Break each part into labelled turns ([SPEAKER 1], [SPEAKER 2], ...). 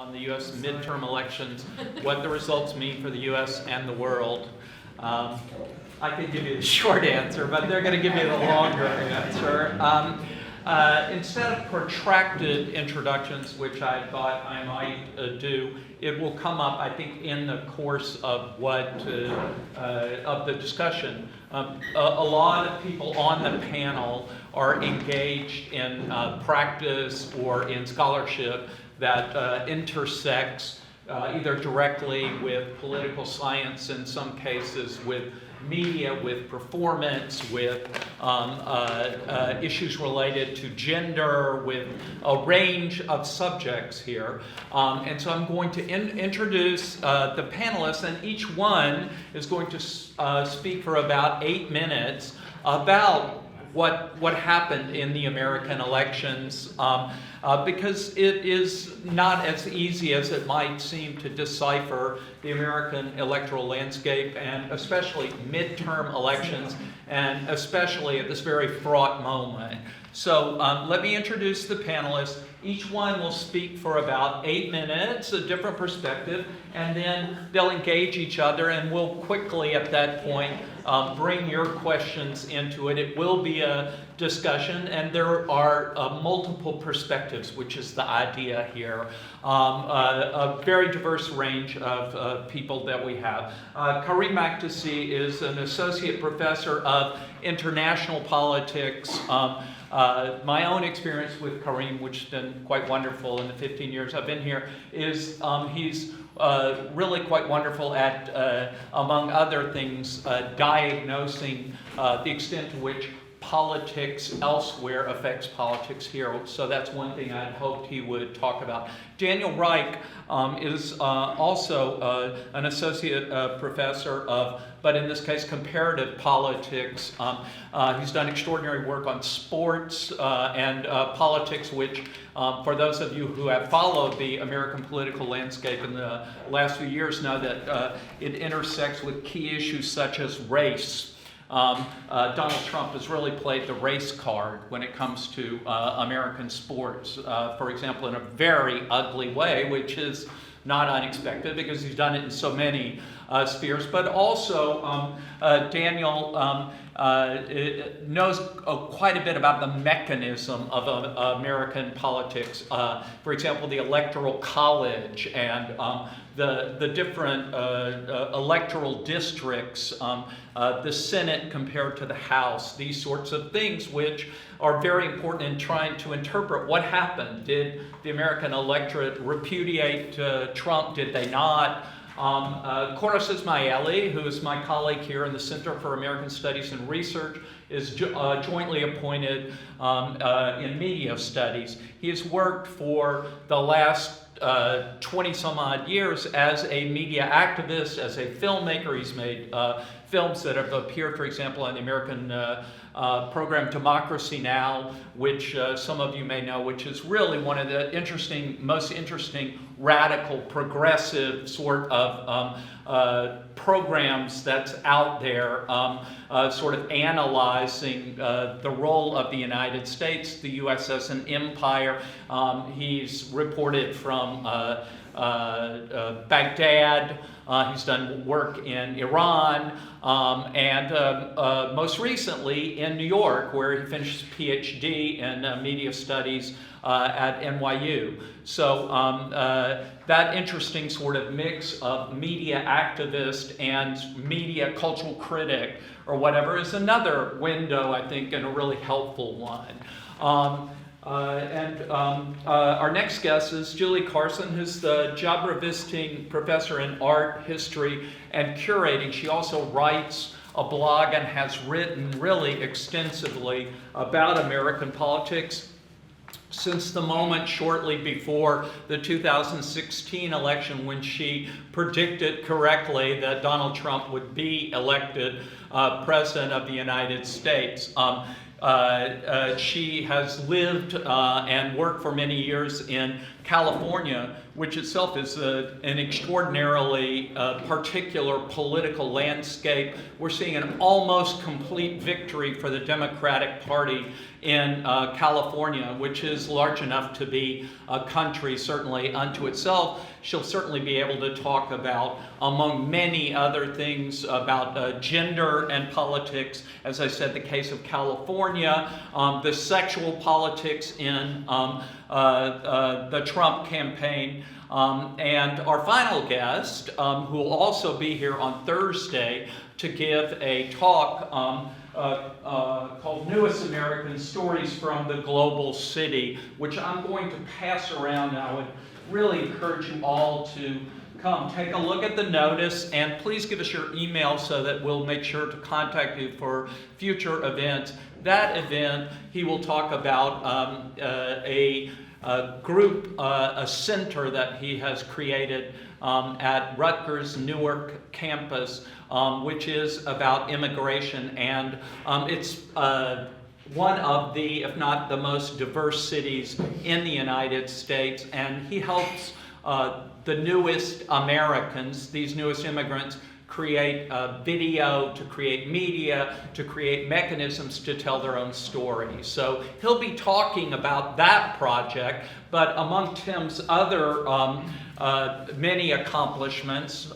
[SPEAKER 1] on the U.S. midterm elections, what the results mean for the U.S. and the world. I could give you the short answer, but they're going to give me the longer answer. Instead of protracted introductions, which I thought I might do, it will come up, I think, in the course of of the discussion. A lot of people on the panel are engaged in practice or in scholarship that intersects either directly with political science, in some cases with media, with performance, with issues related to gender, with a range of subjects here. And so I'm going to introduce the panelists, and each one is going to speak for about 8 minutes about what happened in the American elections, because it is not as easy as it might seem to decipher the American electoral landscape, and especially midterm elections, and especially at this very fraught moment. So let me introduce the panelists. Each one will speak for about 8 minutes, a different perspective, and then they'll engage each other, and we'll quickly at that point bring your questions into it. It will be a discussion, and there are multiple perspectives, which is the idea here. A very diverse range of people that we have. Karim Makdisi is an associate professor of international politics. My own experience with Karim, which has been quite wonderful in the 15 years I've been here, is he's really quite wonderful at, among other things, diagnosing the extent to which politics elsewhere affects politics here. So that's one thing I'd hoped he would talk about. Daniel Reich is also an associate professor of, but in this case, comparative politics. He's done extraordinary work on sports and politics, which for those of you who have followed the American political landscape in the last few years know that it intersects with key issues such as race. Donald Trump has really played the race card when it comes to American sports, for example, in a very ugly way, which is not unexpected because he's done it in so many spheres. But also, Daniel knows quite a bit about the mechanism of American politics. For example, the Electoral College and the different electoral districts, the Senate compared to the House, these sorts of things which are very important in trying to interpret what happened. Did the American electorate repudiate Trump? Did they not? Kouros Ismaili, who is my colleague here in the Center for American Studies and Research, is jointly appointed in media studies. He has worked for the last 20 some odd years as a media activist, as a filmmaker. He's made films that have appeared, for example, on the American program Democracy Now!, which some of you may know, which is really one of the most interesting, radical, progressive sort of programs that's out there, sort of analyzing the role of the United States, the U.S. as an empire. He's reported from Baghdad. He's done work in Iran, and most recently in New York, where he finished his PhD in media studies at NYU. So that interesting sort of mix of media activist and media cultural critic or whatever is another window, I think, and a really helpful one. Our next guest is Julie Carson, who's the Jabra Visiting Professor in Art, History, and Curating. She also writes a blog and has written really extensively about American politics since the moment shortly before the 2016 election when she predicted correctly that Donald Trump would be elected President of the United States. She has lived and worked for many years in California, which itself is an extraordinarily particular political landscape. We're seeing an almost complete victory for the Democratic Party in California, which is large enough to be a country certainly unto itself. She'll certainly be able to talk about, among many other things, about gender and politics. As I said, the case of California, the sexual politics in the Trump campaign. And our final guest, who will also be here on Thursday to give a talk called Newest American Stories from the Global City, which I'm going to pass around. And I would really encourage you all to come take a look at the notice, and please give us your email so that we'll make sure to contact you for future events. That event, he will talk about a group, a center that he has created at Rutgers Newark campus, which is about immigration, and it's one of the, if not the most diverse cities in the United States, and he helps the newest Americans, these newest immigrants, create video, to create media, to create mechanisms to tell their own stories. So he'll be talking about that project, but among Tim's other many accomplishments,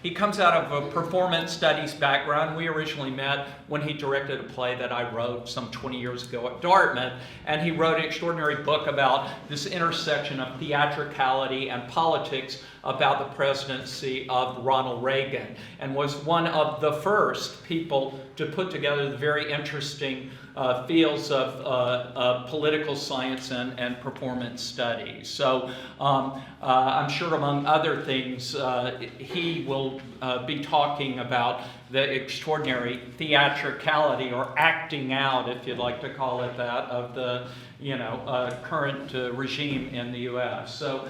[SPEAKER 1] he comes out of a performance studies background. We originally met when he directed a play that I wrote some 20 years ago at Dartmouth, and he wrote an extraordinary book about this intersection of theatricality and politics about the presidency of Ronald Reagan, and was one of the first people to put together the very interesting fields of political science and performance studies. So I'm sure among other things, he will be talking about the extraordinary theatricality, or acting out, if you'd like to call it that, of the current regime in the U.S. So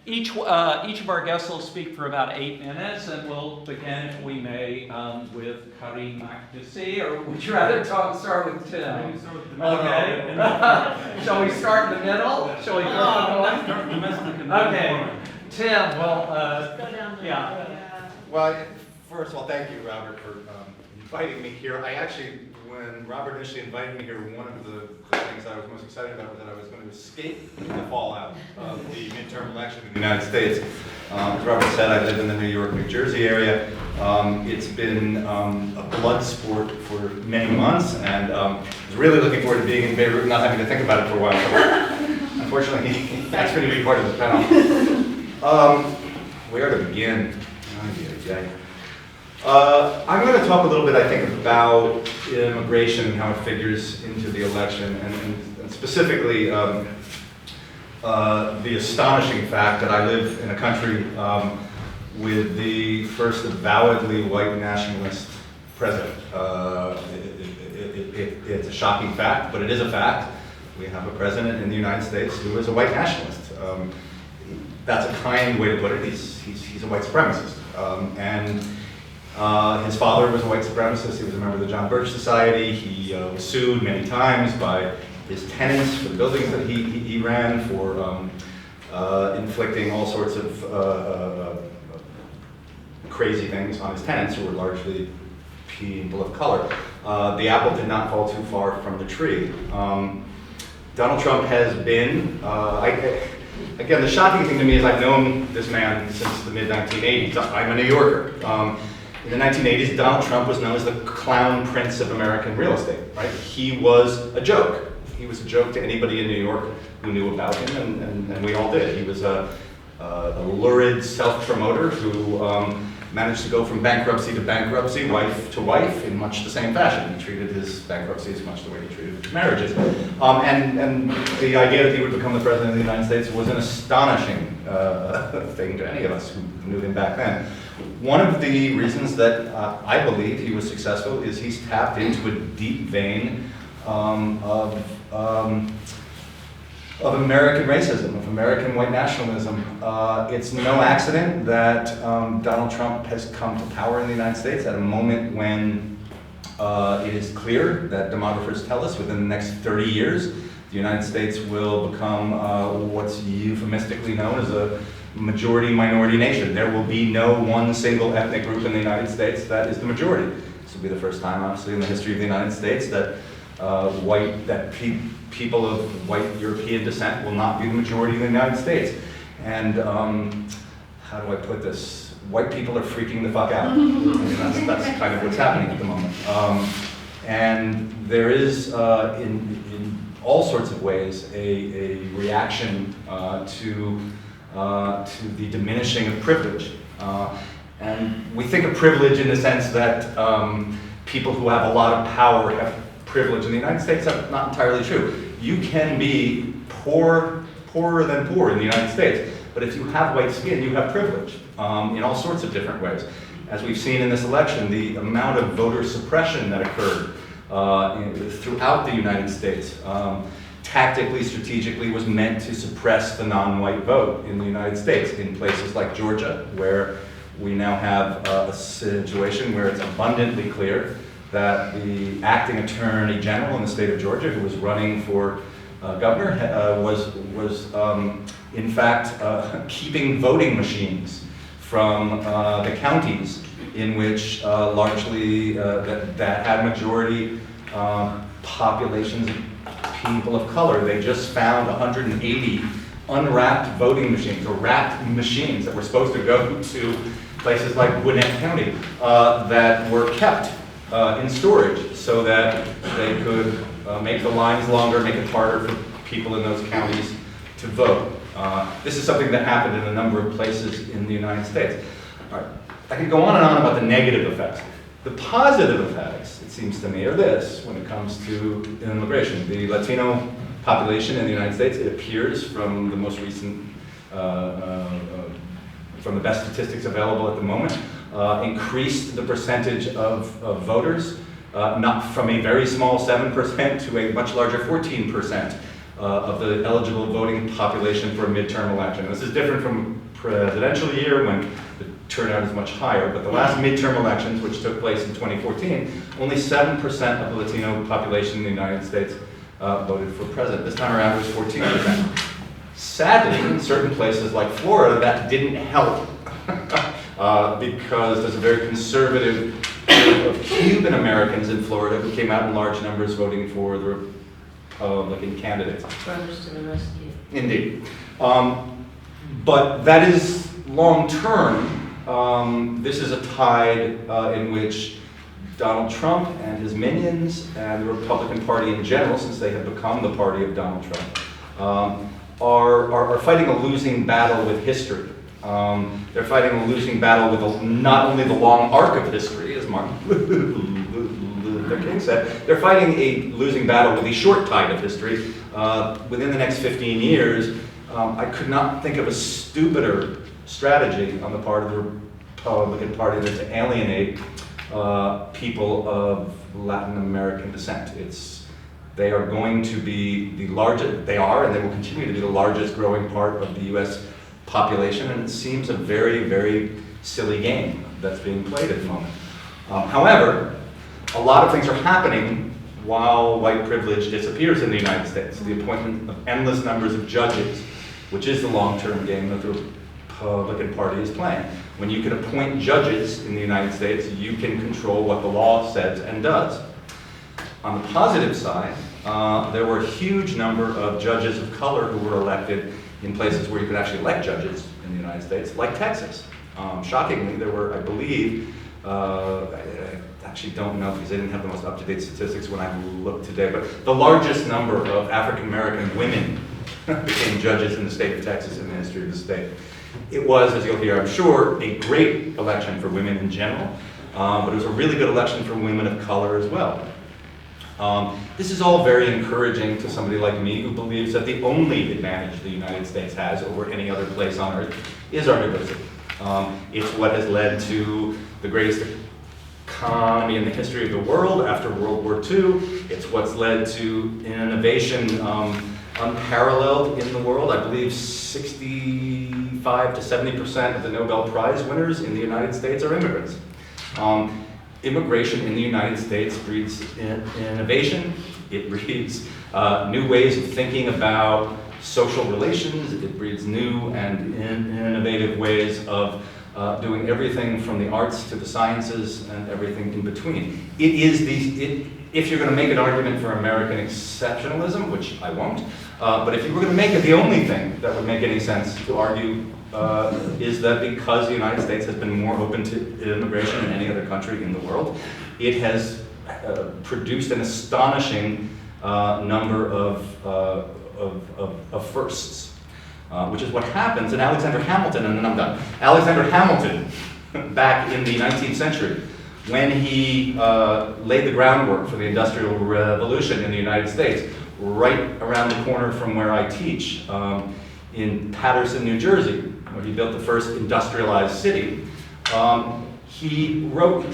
[SPEAKER 1] each of our guests will speak for about 8 minutes, and we'll begin, if we may, with Karim Makdisi, or would you rather start with Tim?
[SPEAKER 2] Maybe start with the middle.
[SPEAKER 1] Okay. Shall we start in the middle? Shall we go?
[SPEAKER 2] Let's start domestic and
[SPEAKER 1] Okay. Tim, well,
[SPEAKER 3] Go down the
[SPEAKER 1] yeah.
[SPEAKER 3] road.
[SPEAKER 4] Well, first of all, thank you, Robert, for inviting me here. When Robert initially invited me here, one of the things I was most excited about was that I was going to escape the fallout of the midterm election in the United States. As Robert said, I live in the New York, New Jersey area. It's been a blood sport for many months, and I was really looking forward to being in Beirut and not having to think about it for a while. So, unfortunately, he asked me to be part of this panel. Where to begin? I'm going to talk a little bit, I think, about immigration and how it figures into the election, and specifically the astonishing fact that I live in a country with the first avowedly white nationalist president. It's a shocking fact, but it is a fact. We have a president in the United States who is a white nationalist. That's a kind way to put it. He's a white supremacist. His father was a white supremacist. He was a member of the John Birch Society. He was sued many times by his tenants for the buildings that he ran, for inflicting all sorts of crazy things on his tenants, who were largely people of color. The apple did not fall too far from the tree. Donald Trump has been, again, the shocking thing to me is I've known this man since the mid-1980s. I'm a New Yorker. In the 1980s, Donald Trump was known as the clown prince of American real estate, right? He was a joke. He was a joke to anybody in New York who knew about him, and we all did. He was a lurid self-promoter who managed to go from bankruptcy to bankruptcy, wife to wife, in much the same fashion. He treated his bankruptcies much the way he treated his marriages. And the idea that he would become the president of the United States was an astonishing thing to any of us who knew him back then. One of the reasons that I believe he was successful is he's tapped into a deep vein of American racism, of American white nationalism. It's no accident that Donald Trump has come to power in the United States at a moment when it is clear that demographers tell us within the next 30 years, the the United States will become what's euphemistically known as a majority-minority nation. There will be no one single ethnic group in the United States that is the majority. This will be the first time, obviously, in the history of the United States that people of white European descent will not be the majority in the United States. And how do I put this? White people are freaking the fuck out. I mean, that's kind of what's happening at the moment. And there is, in all sorts of ways, a reaction to the diminishing of privilege. And we think of privilege in the sense that people who have a lot of power have privilege. In the United States, that's not entirely true. You can be poorer than poor in the United States, but if you have white skin, you have privilege in all sorts of different ways. As we've seen in this election, the amount of voter suppression that occurred throughout the United States, tactically, strategically, was meant to suppress the non-white vote in the United States. In places like Georgia, where we now have a situation where it's abundantly clear that the acting attorney general in the state of Georgia, who was running for governor, was in fact keeping voting machines from the counties in which largely that had majority populations of people of color. They just found 180 unwrapped voting machines, or wrapped machines that were supposed to go to places like Gwinnett County that were kept in storage so that they could make the lines longer, make it harder for people in those counties to vote. This is something that happened in a number of places in the United States. All right. I could go on and on about the negative effects. The positive effects, it seems to me, are this when it comes to immigration. The Latino population in the United States, it appears from the most recent, from the best statistics available at the moment, increased the percentage of voters, not from a very small 7% to a much larger 14% of the eligible voting population for a midterm election. This is different from presidential year when the turnout is much higher, but the last midterm elections, which took place in 2014, only 7% of the Latino population in the United States voted for president. This time around it was 14%. Sadly, in certain places like Florida, that didn't help because there's a very conservative group of Cuban Americans in Florida who came out in large numbers voting for the Republican candidates.
[SPEAKER 3] Brothers to the rescue.
[SPEAKER 4] Indeed. But that is long term. This is a tide in which Donald Trump and his minions and the Republican Party in general, since they have become the party of Donald Trump, are fighting a losing battle with history. They're fighting a losing battle with not only the long arc of history, as Martin Luther King said, they're fighting a losing battle with the short tide of history. Within the next 15 years, I could not think of a stupider strategy on the part of the Republican Party than to alienate people of Latin American descent. They are going to be the largest, they are, and they will continue to be the largest growing part of the U.S. population, and it seems a very, very silly game that's being played at the moment. However, a lot of things are happening while white privilege disappears in the United States. The appointment of endless numbers of judges, which is the long-term game that the Republican Party is playing. When you can appoint judges in the United States, you can control what the law says and does. On the positive side, there were a huge number of judges of color who were elected in places where you could actually elect judges in the United States, like Texas. Shockingly, there were, I believe, I actually don't know because I didn't have the most up-to-date statistics when I looked today, but the largest number of African-American women became judges in the state of Texas in the history of the state. It was, as you'll hear, I'm sure, a great election for women in general, but it was a really good election for women of color as well. This is all very encouraging to somebody like me who believes that the only advantage the United States has over any other place on earth is our diversity. It's what has led to the greatest economy in the history of the world after World War II. It's what's led to innovation unparalleled in the world. I believe 65 to 70% of the Nobel Prize winners in the United States are immigrants. Immigration in the United States breeds innovation, it breeds new ways of thinking about social relations. It breeds new and innovative ways of doing everything from the arts to the sciences and everything in between. If you're going to make an argument for American exceptionalism, which I won't, but if you were going to make it, the only thing that would make any sense to argue is that because the United States has been more open to immigration than any other country in the world, it has produced an astonishing number of firsts, which is what happens in Alexander Hamilton, and then I'm done. Alexander Hamilton, back in the 19th century, when he laid the groundwork for the Industrial Revolution in the United States, right around the corner from where I teach, in Paterson, New Jersey, where he built the first industrialized city, he wrote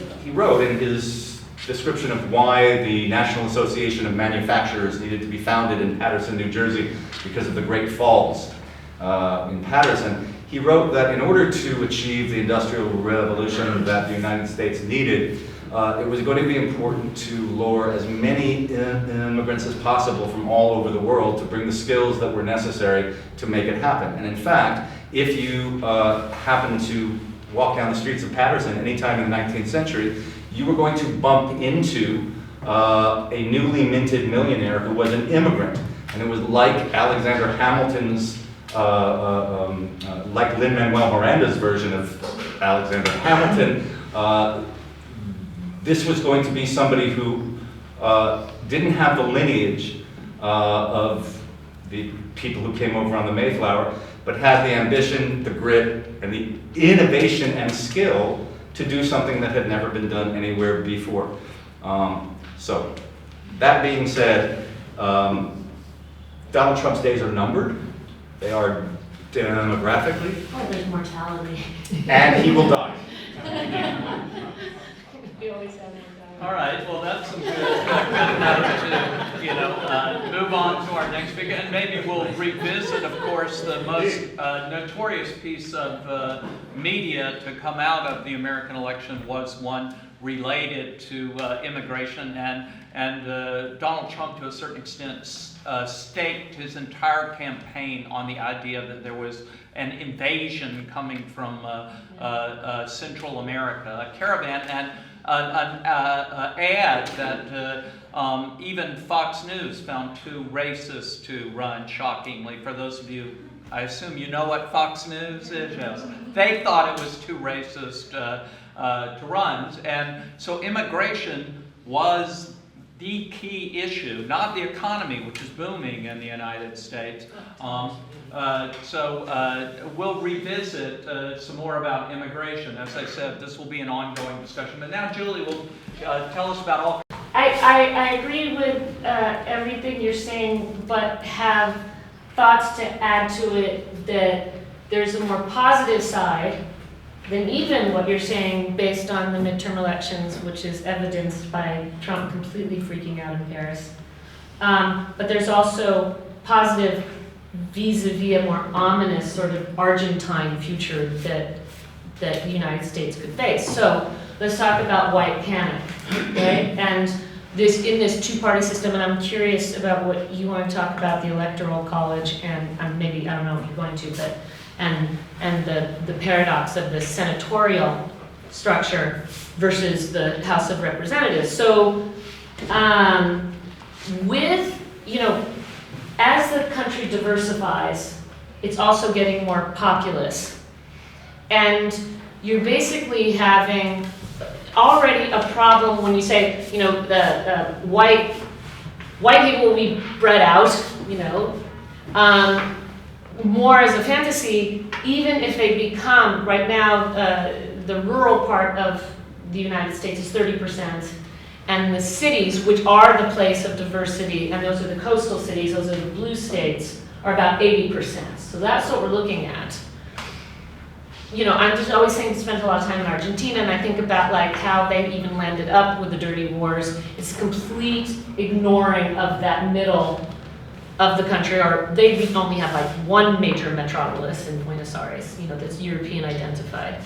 [SPEAKER 4] in his description of why the National Association of Manufacturers needed to be founded in Paterson, New Jersey, because of the Great Falls in Paterson. He wrote that in order to achieve the Industrial Revolution that the United States needed, it was going to be important to lure as many immigrants as possible from all over the world to bring the skills that were necessary to make it happen. And in fact, if you happen to walk down the streets of Paterson anytime in the 19th century, you were going to bump into a newly minted millionaire who was an immigrant. And it was like Alexander Hamilton's, like Lin-Manuel Miranda's version of Alexander Hamilton. This was going to be somebody who didn't have the lineage of the people who came over on the Mayflower, but had the ambition, the grit, and the innovation and skill to do something that had never been done anywhere before. So, that being said, Donald Trump's days are numbered. They are demographically.
[SPEAKER 3] Oh, there's mortality.
[SPEAKER 4] And he will die.
[SPEAKER 3] We always have mortality.
[SPEAKER 1] All right, well, that's some good note to, move on to our next speaker. And maybe we'll revisit, of course, the most notorious piece of media to come out of the American election was one related to immigration, and Donald Trump, to a certain extent, staked his entire campaign on the idea that there was an invasion coming from Central America, a caravan, and an ad that even Fox News found too racist to run, shockingly. For those of you, I assume you know what Fox News is? Yes. They thought it was too racist to run, and so immigration was the key issue, not the economy, which is booming in the United States. We'll revisit some more about immigration. As I said, this will be an ongoing discussion. But now Julie will tell us about all.
[SPEAKER 3] I agree with everything you're saying, but have thoughts to add to it that there's a more positive side than even what you're saying based on the midterm elections, which is evidenced by Trump completely freaking out in Paris. But there's also positive vis-a-vis a more ominous sort of Argentine future that the United States could face. So let's talk about white panic, right? And in this two-party system, and I'm curious about what you want to talk about, the Electoral College, and maybe, I don't know if you're going to, but and the paradox of the senatorial structure versus the House of Representatives. So as the country diversifies, it's also getting more populous. And you're basically having already a problem when you say, the white people will be bred out, more as a fantasy, even if they become, right now, the rural part of the United States is 30%, and the cities, which are the place of diversity, and those are the coastal cities, those are the blue states, are about 80%. So that's what we're looking at. I'm just always saying, spent a lot of time in Argentina, and I think about how they even landed up with the dirty wars. It's complete ignoring of that middle of the country, or they only have one major metropolis in Buenos Aires, that's European identified.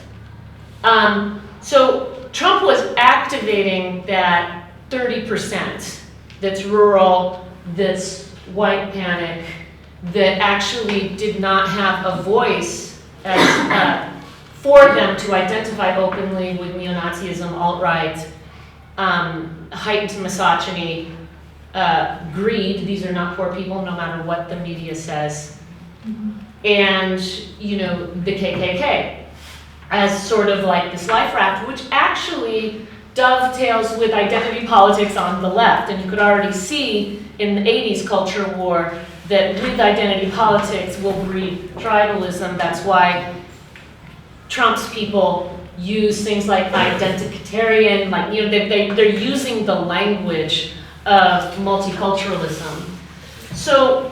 [SPEAKER 3] So Trump was activating that 30% that's rural, that's white panic that actually did not have a voice as, for them to identify openly with neo-Nazism, alt-right, heightened misogyny, greed. These are not poor people, no matter what the media says. And, you know, the KKK as sort of like this life raft, which actually dovetails with identity politics on the left. And you could already see in the 80s culture war that with identity politics will breed tribalism. That's why Trump's people use things like identitarian, like, you know, they're using the language of multiculturalism. So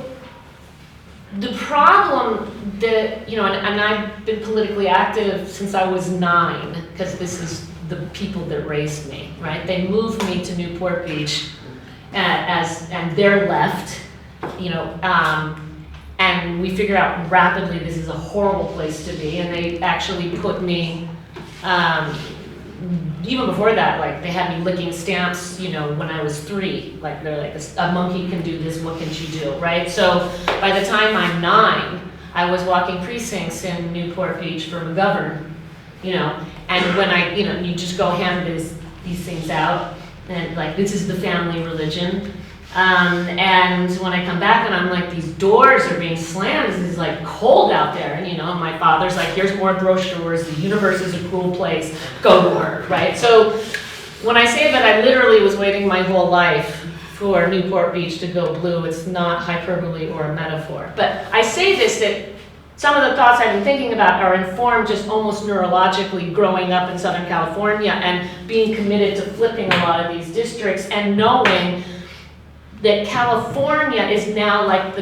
[SPEAKER 3] the problem that, you know, and I've been politically active since I was 9, because this is the people that raised me, right? They moved me to Newport Beach and they're left, you know, and we figure out rapidly this is a horrible place to be, and they actually put me, even before that, like they had me licking stamps, you know, when I was 3. Like they're like, a monkey can do this, what can she do, right? So by the time I'm 9, I was walking precincts in Newport Beach for McGovern, you know, and when I, you know, you just go hand these things out, and like, this is the family religion. And when I come back and I'm like, these doors are being slammed, this is like cold out there, and you know, my father's like, here's more brochures, the universe is a cruel place, go to work, right? So when I say that I literally was waiting my whole life for Newport Beach to go blue, it's not hyperbole or a metaphor. But I say this, that some of the thoughts I've been thinking about are informed just almost neurologically growing up in Southern California and being committed to flipping a lot of these districts and knowing that California is now like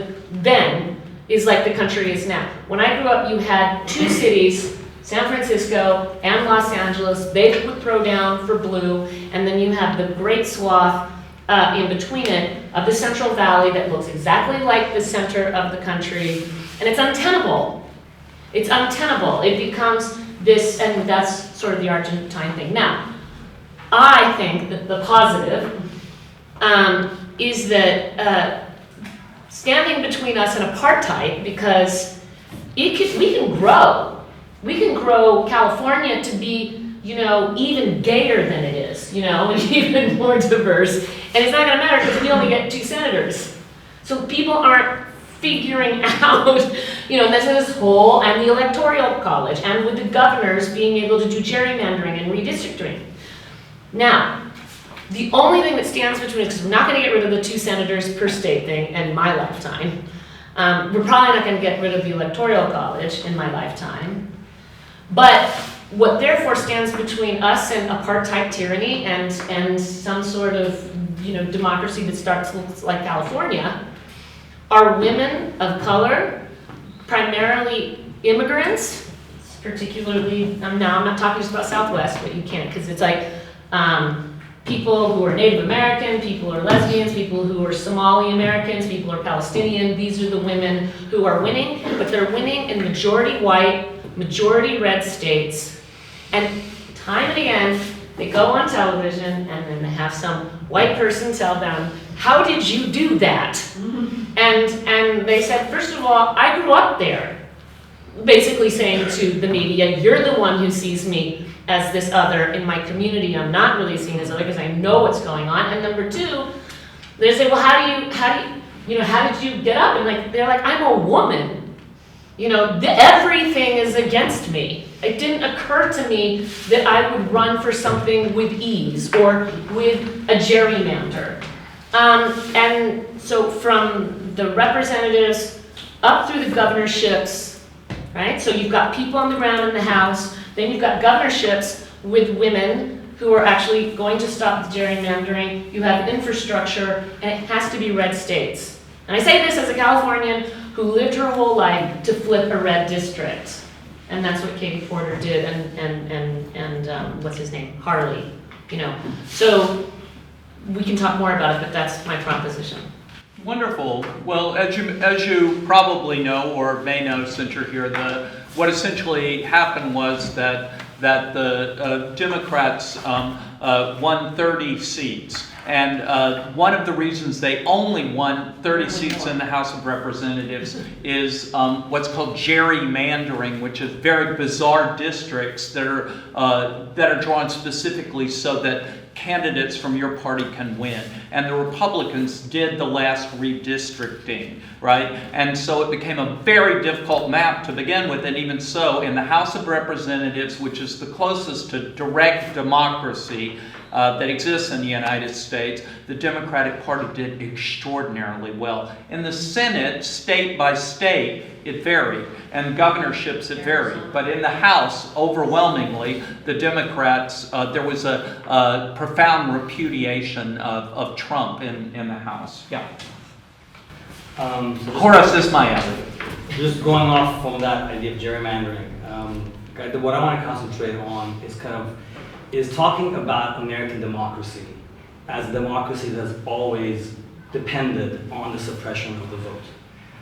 [SPEAKER 3] is like the country is now. When I grew up, you had 2 cities, San Francisco and Los Angeles. They would throw down for blue, and then you have the great swath in between it of the Central Valley that looks exactly like the center of the country, and it's untenable. It's untenable. It becomes this, and that's sort of the Argentine thing. Now, I think that the positive is that standing between us and apartheid, because we can grow. We can grow California to be, you know, even gayer than it is, you know, and even more diverse. And it's not going to matter because we only get 2 senators. So people aren't figuring out, you know, this whole, and the Electoral College, and with the governors being able to do gerrymandering and redistricting. Now, the only thing that stands between us, because we're not going to get rid of the 2 senators per state thing in my lifetime. We're probably not going to get rid of the Electoral College in my lifetime. But what therefore stands between us and apartheid tyranny and some sort of, you know, democracy that starts like California are women of color, primarily immigrants, particularly, now I'm not talking just about Southwest, but you can't, because it's like, people who are Native American, people who are lesbians, people who are Somali Americans, people who are Palestinian. These are the women who are winning, but they're winning in majority white, majority red states. And time and again, they go on television and then they have some white person tell them, how did you do that? And they said, first of all, I grew up there. Basically saying to the media, you're the one who sees me as this other. In my community, I'm not really seen as other because I know what's going on. And number 2, they say, well, how did you get up? And like, they're like, I'm a woman. You know, everything is against me. It didn't occur to me that I would run for something with ease or with a gerrymander. And so from the representatives up through the governorships, right? So you've got people on the ground in the House, then you've got governorships with women who are actually going to stop the gerrymandering. You have infrastructure, and it has to be red states. And I say this as a Californian who lived her whole life to flip a red district. And that's what Katie Porter did, and what's his name? Harley, you know. So we can talk more about it, but that's my proposition.
[SPEAKER 1] Wonderful. Well, as you probably know or may know since you're here, what essentially happened was that the Democrats won 30 seats. And one of the reasons they only won 30 seats in the House of Representatives is what's called gerrymandering, which is very bizarre districts that are drawn specifically so that candidates from your party can win. And the Republicans did the last redistricting, right? And so it became a very difficult map to begin with. And even so, in the House of Representatives, which is the closest to direct democracy that exists in the United States, the Democratic Party did extraordinarily well. In the Senate, state by state, it varied, and governorships, it varied. But in the House, overwhelmingly, the Democrats, there was a profound repudiation of Trump in the House. Yeah. Horace Ismaili.
[SPEAKER 2] Just going off from that idea of gerrymandering, what I want to concentrate on is talking about American democracy as a democracy that's always depended on the suppression of the vote.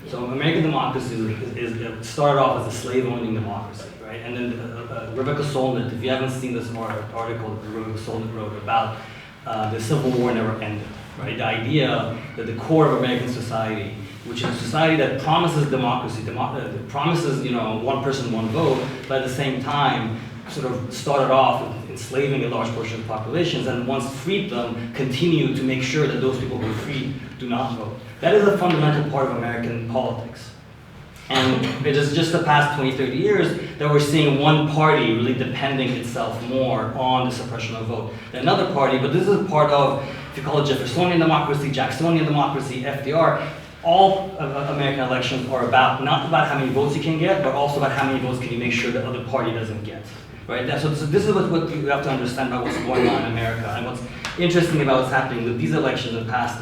[SPEAKER 2] So American democracy is started off as a slave-owning democracy, right? And then Rebecca Solnit, if you haven't seen this article that Rebecca Solnit wrote about the Civil War never ended, right? The idea that the core of American society, which is a society that promises democracy, that promises, one person, one vote, but at the same time sort of started off with enslaving a large portion of populations, and once freed them, continue to make sure that those people who were freed do not vote. That is a fundamental part of American politics. And it is just the past 20, 30 years that we're seeing one party really depending itself more on the suppression of vote than another party, but this is part of, if you call it Jeffersonian democracy, Jacksonian democracy, FDR, all American elections are not about how many votes you can get, but also about how many votes can you make sure the other party doesn't get. Right? So this is what you have to understand about what's going on in America. And what's interesting about what's happening with these elections in the past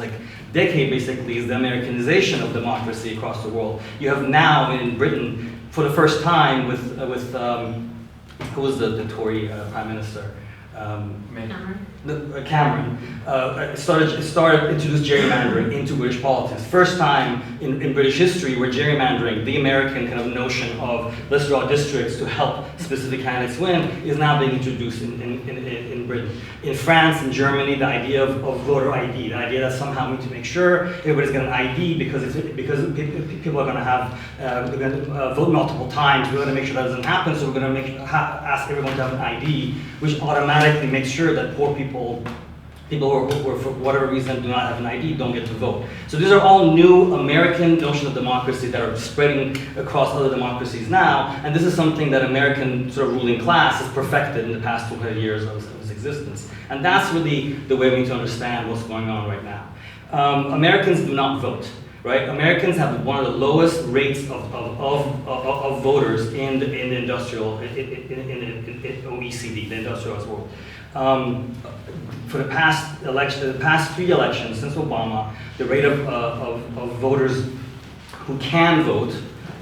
[SPEAKER 2] decade, basically, is the Americanization of democracy across the world. You have now in Britain, for the first time, with who was the Tory Prime Minister? Cameron started introduced gerrymandering into British politics. First time in British history where gerrymandering, the American kind of notion of let's draw districts to help specific candidates win, is now being introduced in Britain. In France and Germany, the idea of voter ID, the idea that somehow we need to make sure everybody's got an ID because people are going to have vote multiple times. We're going to make sure that doesn't happen, so we're going to ask everyone to have an ID, which automatically makes sure that poor people who for whatever reason do not have an ID don't get to vote. So these are all new American notions of democracy that are spreading across other democracies now, and this is something that American sort of ruling class has perfected in the past 200 years of its existence. And that's really the way we need to understand what's going on right now. Americans do not vote. Right? Americans have one of the lowest rates of voters in the industrial, in OECD, the industrialized world. For the past 3 elections since Obama, the rate of voters who can vote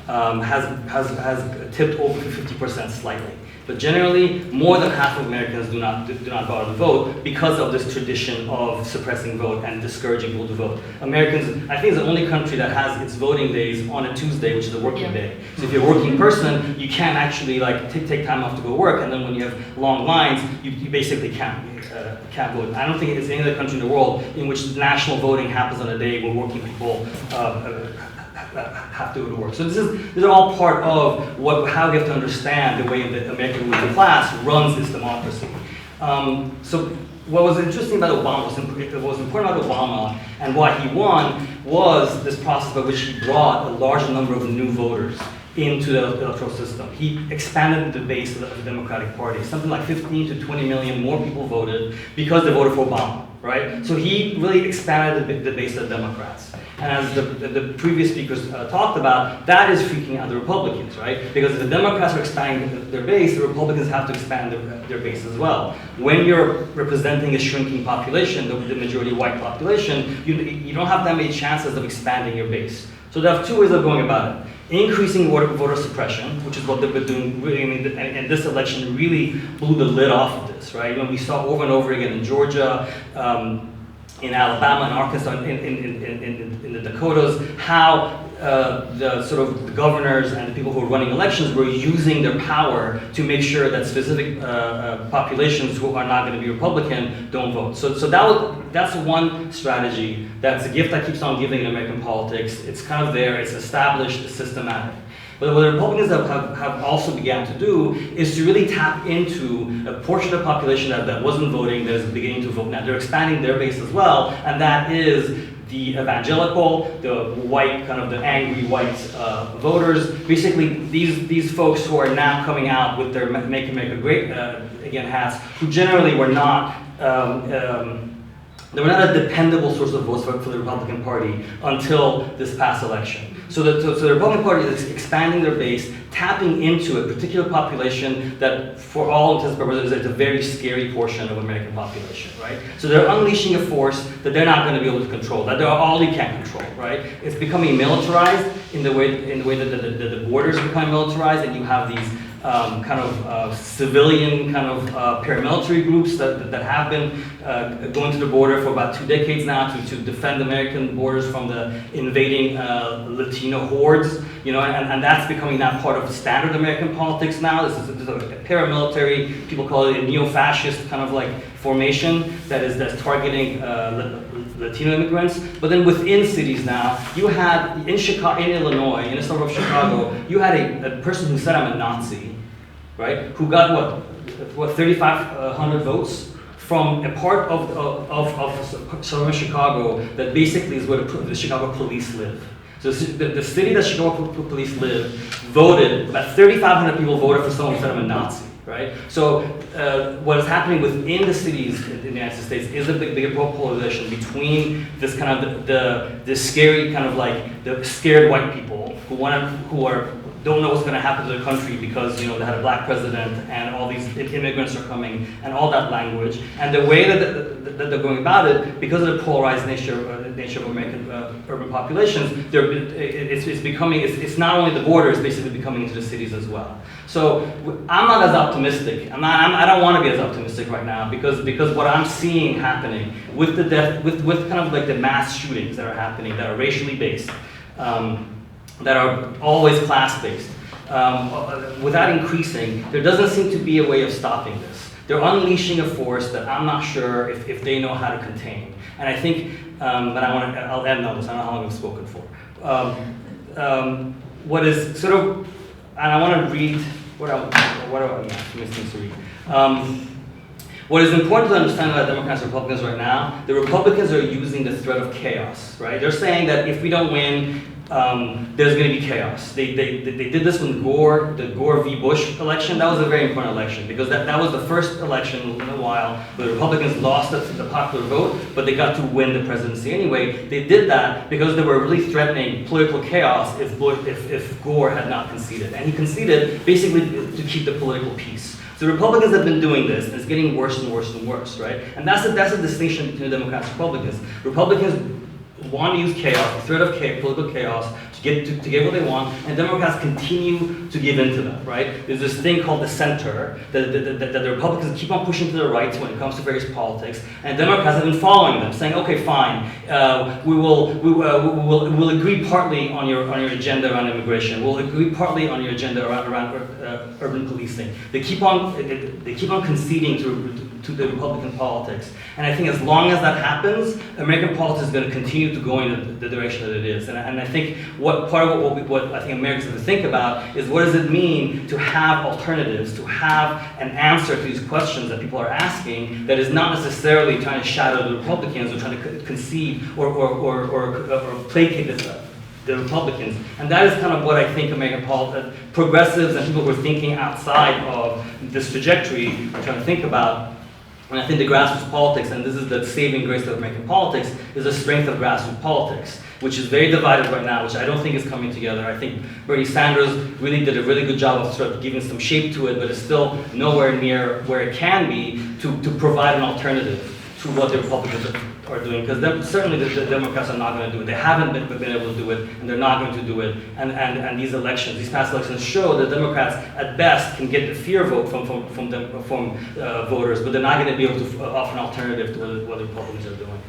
[SPEAKER 2] has tipped over 50% slightly. But generally, more than half of Americans do not bother to vote because of this tradition of suppressing vote and discouraging people to vote. Americans, I think, is the only country that has its voting days on a Tuesday, which is a working day. So if you're a working person, you can't actually take time off to go to work, and then when you have long lines, you basically can't vote. I don't think there's any other country in the world in which national voting happens on a day when working people have to go to work. So these are all part of how we have to understand the way the American ruling class runs its democracy. So what was interesting about Obama, what was important about Obama and why he won was this process by which he brought a large number of new voters into the electoral system. He expanded the base of the Democratic Party. Something like 15 to 20 million more people voted because they voted for Obama, right? So he really expanded the base of the Democrats. And as the previous speakers talked about, that is freaking out the Republicans, right? Because if the Democrats are expanding their base, the Republicans have to expand their base as well. When you're representing a shrinking population, the majority white population, you don't have that many chances of expanding your base. So there are 2 ways of going about it. Increasing voter suppression, which is what they've been doing, really, and this election really blew the lid off of this, right? When we saw over and over again in Georgia, in Alabama and Arkansas, in the Dakotas, how the sort of the governors and the people who are running elections were using their power to make sure that specific populations who are not going to be Republican don't vote. So that's one strategy. That's a gift that keeps on giving in American politics. It's kind of there. It's established. It's systematic. But what the Republicans have also began to do is to really tap into a portion of the population that wasn't voting, that is beginning to vote now. They're expanding their base as well, and that is the evangelical, the white, kind of the angry white voters. Basically, these folks who are now coming out with their Make America Great Again hats, who generally were not they were not a dependable source of votes for the Republican Party until this past election. So the Republican Party is expanding their base, tapping into a particular population that, for all intents and purposes, is a very scary portion of American population, right? So they're unleashing a force that they're not going to be able to control, that they're all they can control, right? It's becoming militarized in the way that the borders are becoming militarized, and you have these civilian paramilitary groups that have been going to the border for about 2 decades now to defend American borders from the invading Latino hordes, and that's becoming now part of standard American politics now. This is a paramilitary, people call it a neo-fascist kind of like formation that's targeting Latino immigrants. But then within cities now, you had in Illinois, in a suburb of Chicago, you had a person who said, "I'm a Nazi," right? Who got what 3,500 votes from a part of suburban Chicago that basically is where the Chicago police live. So the city that Chicago police live voted, about 3,500 people voted for someone who said, "I'm a Nazi." Right? So what is happening within the cities in the United States is a bigger polarization between this kind of the scary kind of like the scared white people who don't know what's going to happen to the country because they had a black president and all these immigrants are coming and all that language, and the way that they're going about it, because of the polarized nature of American urban populations, it's not only the border, it's basically becoming into the cities as well. So I'm not as optimistic. I don't want to be as optimistic right now because what I'm seeing happening with the death, with kind of like the mass shootings that are happening, that are racially based, that are always class-based, without increasing, there doesn't seem to be a way of stopping this. They're unleashing a force that I'm not sure if they know how to contain. And I think, but I'll end on this, I don't know how long I've spoken for. What is sort of, and I want to read, things to read. What is important to understand about Democrats and Republicans right now, the Republicans are using the threat of chaos, right? They're saying that if we don't win, there's going to be chaos. They did this when the Gore v. Bush election. That was a very important election because that was the first election in a while where the Republicans lost the popular vote, but they got to win the presidency anyway. They did that because they were really threatening political chaos if Gore had not conceded. And he conceded basically to keep the political peace. So Republicans have been doing this, and it's getting worse and worse and worse, right? And that's the distinction between the Democrats and Republicans. Republicans want to use chaos, the threat of political chaos, to get what they want, and Democrats continue to give into that, right? There's this thing called the center that the Republicans keep on pushing to the right when it comes to various politics, and Democrats have been following them, saying, okay, fine, we will agree partly on your agenda around immigration. We'll agree partly on your agenda around urban policing. They keep on conceding to the Republican politics, and I think as long as that happens, American politics is going to continue to go in the direction that it is. And I think what I think Americans have to think about is what does it mean to have alternatives, to have an answer to these questions that people are asking that is not necessarily trying to shadow the Republicans or trying to concede or placate the Republicans. And that is kind of what I think American progressives and people who are thinking outside of this trajectory are trying to think about. And I think the grassroots politics, and this is the saving grace of American politics, is the strength of grassroots politics, which is very divided right now, which I don't think is coming together. I think Bernie Sanders really did a really good job of sort of giving some shape to it, but it's still nowhere near where it can be to provide an alternative to what the Republicans are doing, because certainly the Democrats are not going to do it. They haven't been able to do it, and they're not going to do it. And these past elections show that Democrats at best can get the fear vote from voters, but they're not going to be able to offer an alternative to what the Republicans are doing.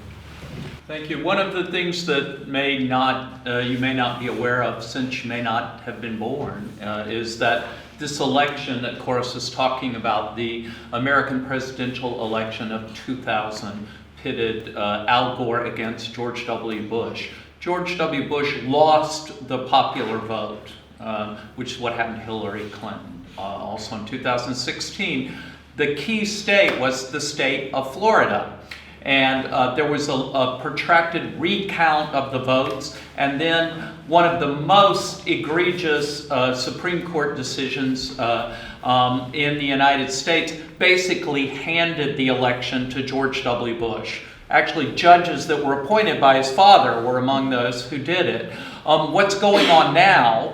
[SPEAKER 1] Thank you. One of the things that you may not be aware of, since you may not have been born, is that this election that Corus is talking about, the American presidential election of 2000, pitted Al Gore against George W. Bush. George W. Bush lost the popular vote, which is what happened to Hillary Clinton. Also in 2016, the key state was the state of Florida. And there was a protracted recount of the votes, and then one of the most egregious Supreme Court decisions in the United States basically handed the election to George W. Bush. Actually, judges that were appointed by his father were among those who did it. What's going on now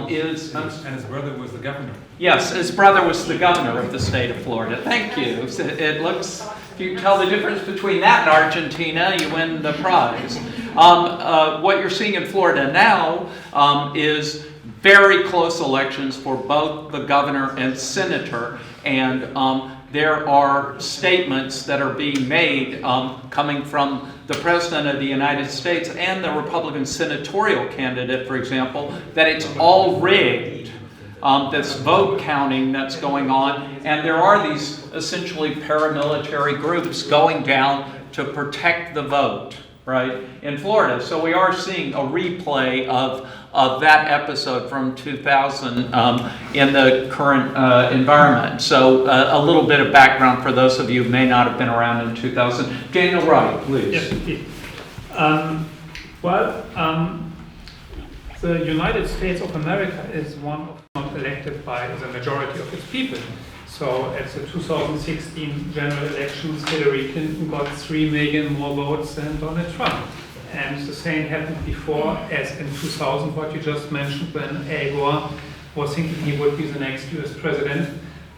[SPEAKER 1] is...
[SPEAKER 5] And his brother was the governor.
[SPEAKER 1] Yes, his brother was the governor of the state of Florida. Thank you. It looks... If you tell the difference between that and Argentina, you win the prize. What you're seeing in Florida now is very close elections for both the governor and senator, and there are statements that are being made coming from the President of the United States and the Republican senatorial candidate, for example, that it's all rigged. This vote counting that's going on, and there are these essentially paramilitary groups going down to protect the vote, right, in Florida. So we are seeing a replay of that episode from 2000 in the current environment. So a little bit of background for those of you who may not have been around in 2000. Daniel Wright, please.
[SPEAKER 6] Yes, indeed. The United States of America is one of not elected by the majority of its people. So at the 2016 general elections, Hillary Clinton got 3 million more votes than Donald Trump. And the same happened before, as in 2000, what you just mentioned, when Al Gore was thinking he would be the next US president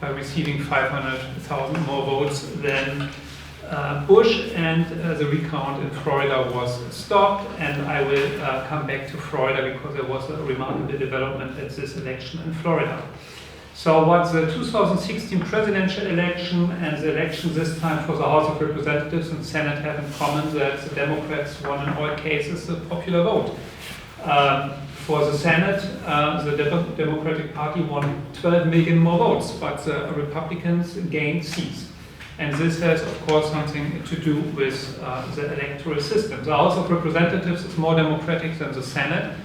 [SPEAKER 6] by receiving 500,000 more votes than Bush, and the recount in Florida was stopped, and I will come back to Florida because there was a remarkable development at this election in Florida. So what the 2016 presidential election and the election this time for the House of Representatives and Senate have in common that the Democrats won in all cases the popular vote. For the Senate, the Democratic Party won 12 million more votes, but the Republicans gained seats. And this has, of course, something to do with the electoral system. The House of Representatives is more democratic than the Senate.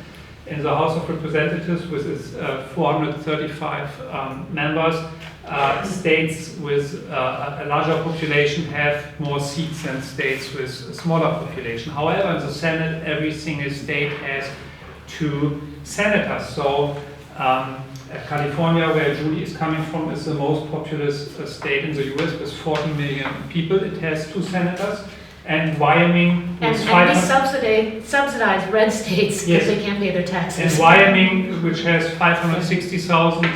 [SPEAKER 6] In the House of Representatives, with its 435 members, states with a larger population have more seats than states with a smaller population. However, in the Senate, every single state has 2 senators. So California, where Julie is coming from, is the most populous state in the US with 40 million people. It has 2 senators. And Wyoming
[SPEAKER 3] And
[SPEAKER 6] with
[SPEAKER 3] we subsidize red states because
[SPEAKER 6] Yes.
[SPEAKER 3] they can't pay their taxes.
[SPEAKER 6] And Wyoming, which has 560,000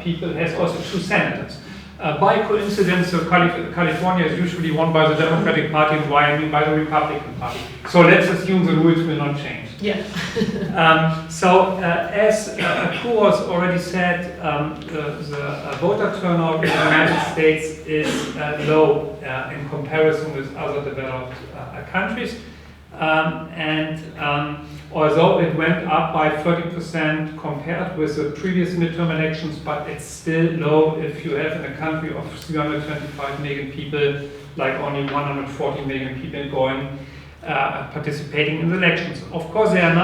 [SPEAKER 6] people, has also 2 senators. By coincidence, California is usually won by the Democratic Party and Wyoming by the Republican Party. So let's assume the rules will not change.
[SPEAKER 3] Yeah.
[SPEAKER 6] As Kuros already said, the voter turnout in the United States is low in comparison with other developed countries. Although it went up by 30% compared with the previous midterm elections, but it's still low if you have in a country of 325 million people, like only 140 million people participating in the elections. Of course, there are a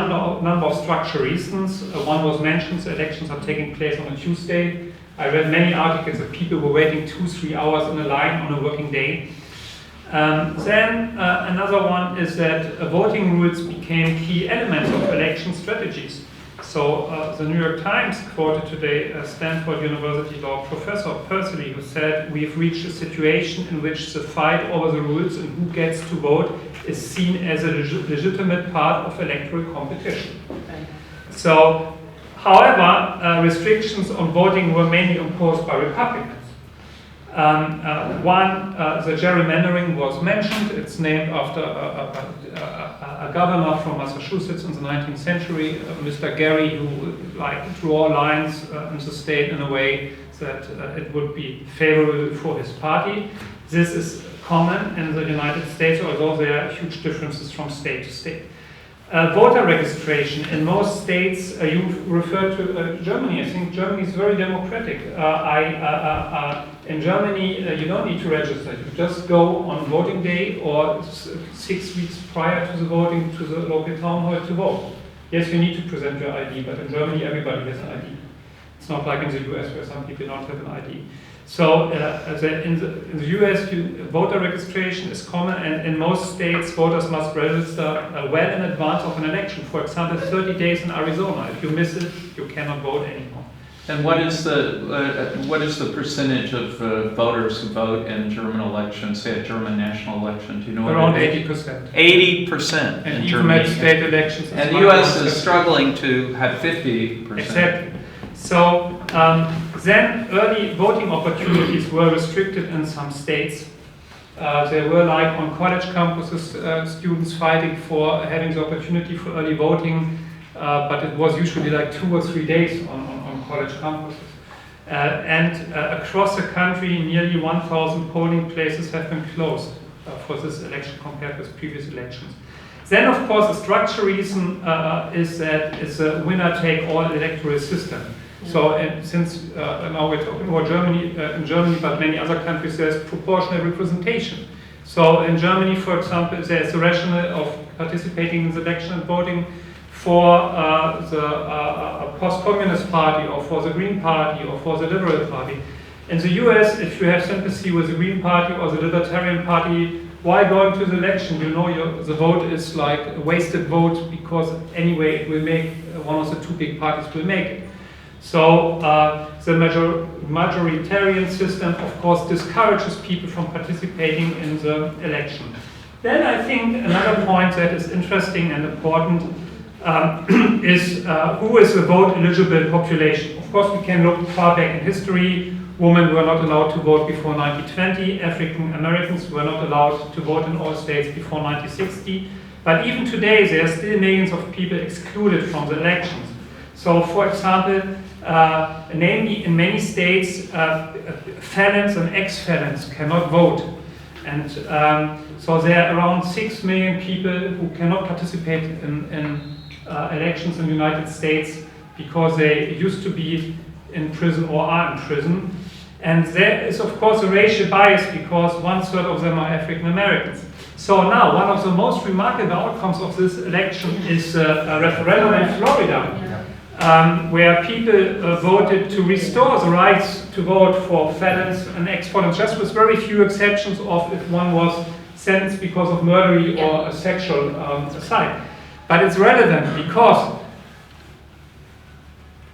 [SPEAKER 6] number of structural reasons. One was mentioned, the elections are taking place on a Tuesday. I read many articles that people were waiting 2-3 hours in a line on a working day. Another one is that voting rules became key elements of election strategies. So the New York Times quoted today a Stanford University law professor, Persily, who said, "We've reached a situation in which the fight over the rules and who gets to vote is seen as a legitimate part of electoral competition." So, however, restrictions on voting were mainly imposed by Republicans. The gerrymandering was mentioned. It's named after a governor from Massachusetts in the 19th century, Mr. Gary, who would draw lines in the state in a way that it would be favorable for his party. This is common in the United States, although there are huge differences from state to state. Voter registration in most states, you refer to Germany. I think Germany is very democratic. In Germany, you don't need to register. You just go on voting day or 6 weeks prior to the voting to the local town hall to vote. Yes, you need to present your ID, but in Germany, everybody has an ID. It's not like in the US where some people don't have an ID. So in the US, voter registration is common, and in most states, voters must register well in advance of an election. For example, 30 days in Arizona. If you miss it, you cannot vote anymore.
[SPEAKER 1] And what is the percentage of voters who vote in German elections, say a German national election? Do you know?
[SPEAKER 6] Around 80%.
[SPEAKER 1] 80%
[SPEAKER 6] And
[SPEAKER 1] in
[SPEAKER 6] even
[SPEAKER 1] Germany.
[SPEAKER 6] at state elections.
[SPEAKER 1] And the U.S. is struggling to have 50%.
[SPEAKER 6] Exactly. So then early voting opportunities were restricted in some states. There were, like on college campuses, students fighting for having the opportunity for early voting, but it was usually like 2 or 3 days on college campuses. Across the country, nearly 1,000 polling places have been closed for this election compared with previous elections. Then, of course, the structural reason is that it's a winner-take-all electoral system. So, since now we're talking about Germany, in Germany, but many other countries, there's proportional representation. So, in Germany, for example, there's a rationale of participating in the election and voting for the post-communist party, or for the Green Party, or for the Liberal Party. In the US, if you have sympathy with the Green Party or the Libertarian Party, why going to the election? You know the vote is like a wasted vote, because anyway it will make one of the 2 big parties will make it. So the majoritarian system, of course, discourages people from participating in the election. Then I think another point that is interesting and important is who is the vote eligible population. Of course, we can look far back in history. Women were not allowed to vote before 1920. African Americans were not allowed to vote in all states before 1960. But even today, there are still millions of people excluded from the elections. So, for example, namely in many states, felons and ex-felons cannot vote. And so there are around 6 million people who cannot participate in elections in the United States because they used to be in prison or are in prison. And there is, of course, a racial bias because 1/3 of them are African Americans. So now, one of the most remarkable outcomes of this election is a referendum in Florida, where people voted to restore the rights to vote for felons and ex-felons, just with very few exceptions of if one was sentenced because of murder or a sexual assault. But it's relevant because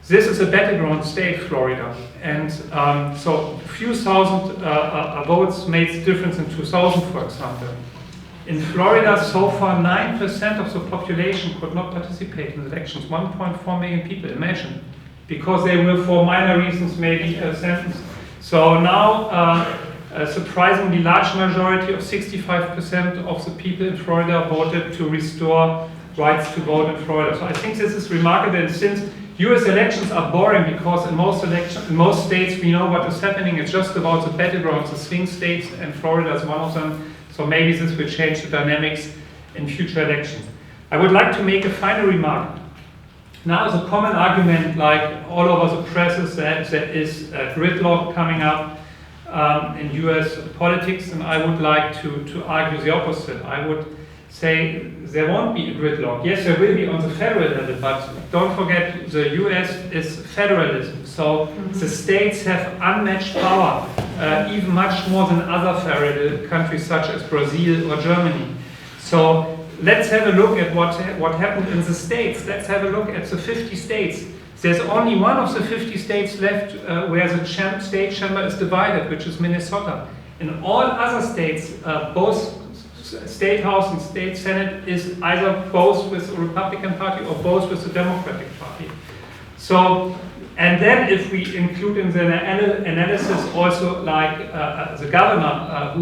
[SPEAKER 6] this is a battleground state, Florida, and so a few thousand votes made the difference in 2000, for example. In Florida, so far, 9% of the population could not participate in the elections. 1.4 million people, imagine, because they were, for minor reasons, maybe sentenced. So now, a surprisingly large majority of 65% of the people in Florida voted to restore rights to vote in Florida. So I think this is remarkable, and since US elections are boring because in most states we know what is happening, it's just about the battlegrounds, the swing states, and Florida is one of them. So maybe this will change the dynamics in future elections. I would like to make a final remark. Now the common argument, like all over the press, is that there is a gridlock coming up in US politics, and I would like to argue the opposite. I would say there won't be a gridlock. Yes, there will be on the federal level, but don't forget the US is federalism. So the states have unmatched power, even much more than other federal countries such as Brazil or Germany. So let's have a look at what happened in the states. Let's have a look at the 50 states. There's only one of the 50 states left where the state chamber is divided, which is Minnesota. In all other states, both State House and State Senate is either both with the Republican Party or both with the Democratic Party. So, and then if we include in the analysis also like the governor,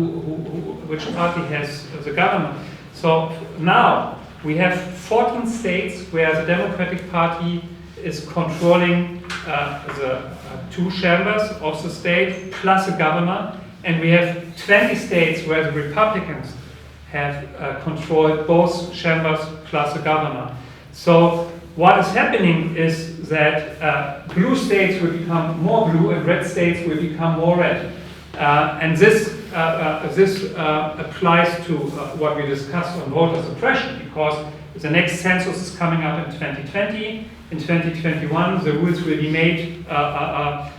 [SPEAKER 6] which party has the governor. So now we have 14 states where the Democratic Party is controlling the 2 chambers of the state plus the governor. and we have 20 states where the Republicans have controlled both chambers plus the governor. So what is happening is that blue states will become more blue and red states will become more red. And this applies to what we discussed on voter suppression, because the next census is coming up in 2020. In 2021, the rules will be made on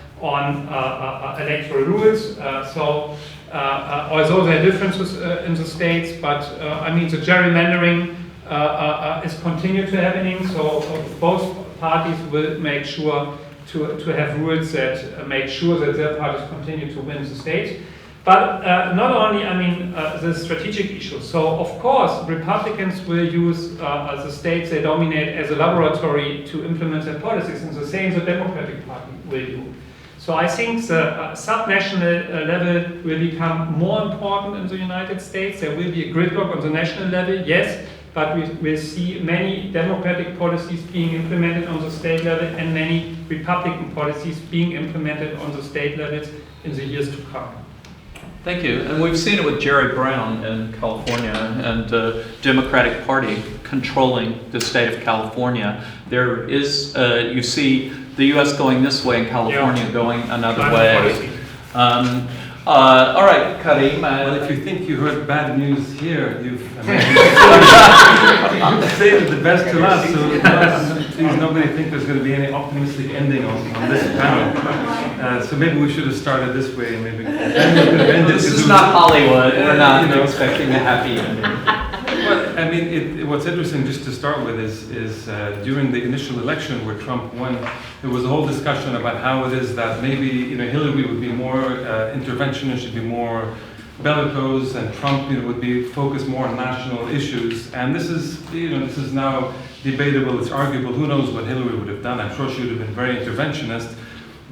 [SPEAKER 6] electoral rules. Although there are differences in the states, but I mean the gerrymandering is continued to happening. So both parties will make sure to have rules that make sure that their parties continue to win the state. But not only, I mean, the strategic issues. So of course, Republicans will use the states they dominate as a laboratory to implement their policies, and the same the Democratic Party will do. So I think the subnational level will become more important in the United States. There will be a gridlock on the national level, yes, but we will see many Democratic policies being implemented on the state level and many Republican policies being implemented on the state levels in the years to come.
[SPEAKER 1] Thank you. And we've seen it with Jerry Brown in California and the Democratic Party controlling the state of California. There is, you see the U.S. going this way and California going another way. All right, Karim.
[SPEAKER 5] Well, if you think you heard bad news here, you've saved the best to last. So please, nobody think there's going to be any optimistic ending on this panel. So maybe we should have started this way, and maybe then we could have ended.
[SPEAKER 1] This is not Hollywood. We're not expecting a happy ending.
[SPEAKER 5] Well, I mean, what's interesting, just to start with, is during the initial election where Trump won, there was a whole discussion about how it is that maybe Hillary would be more interventionist, should be more bellicose, and Trump would be focused more on national issues. And this is this is now debatable. It's arguable. Who knows what Hillary would have done? I'm sure she would have been very interventionist.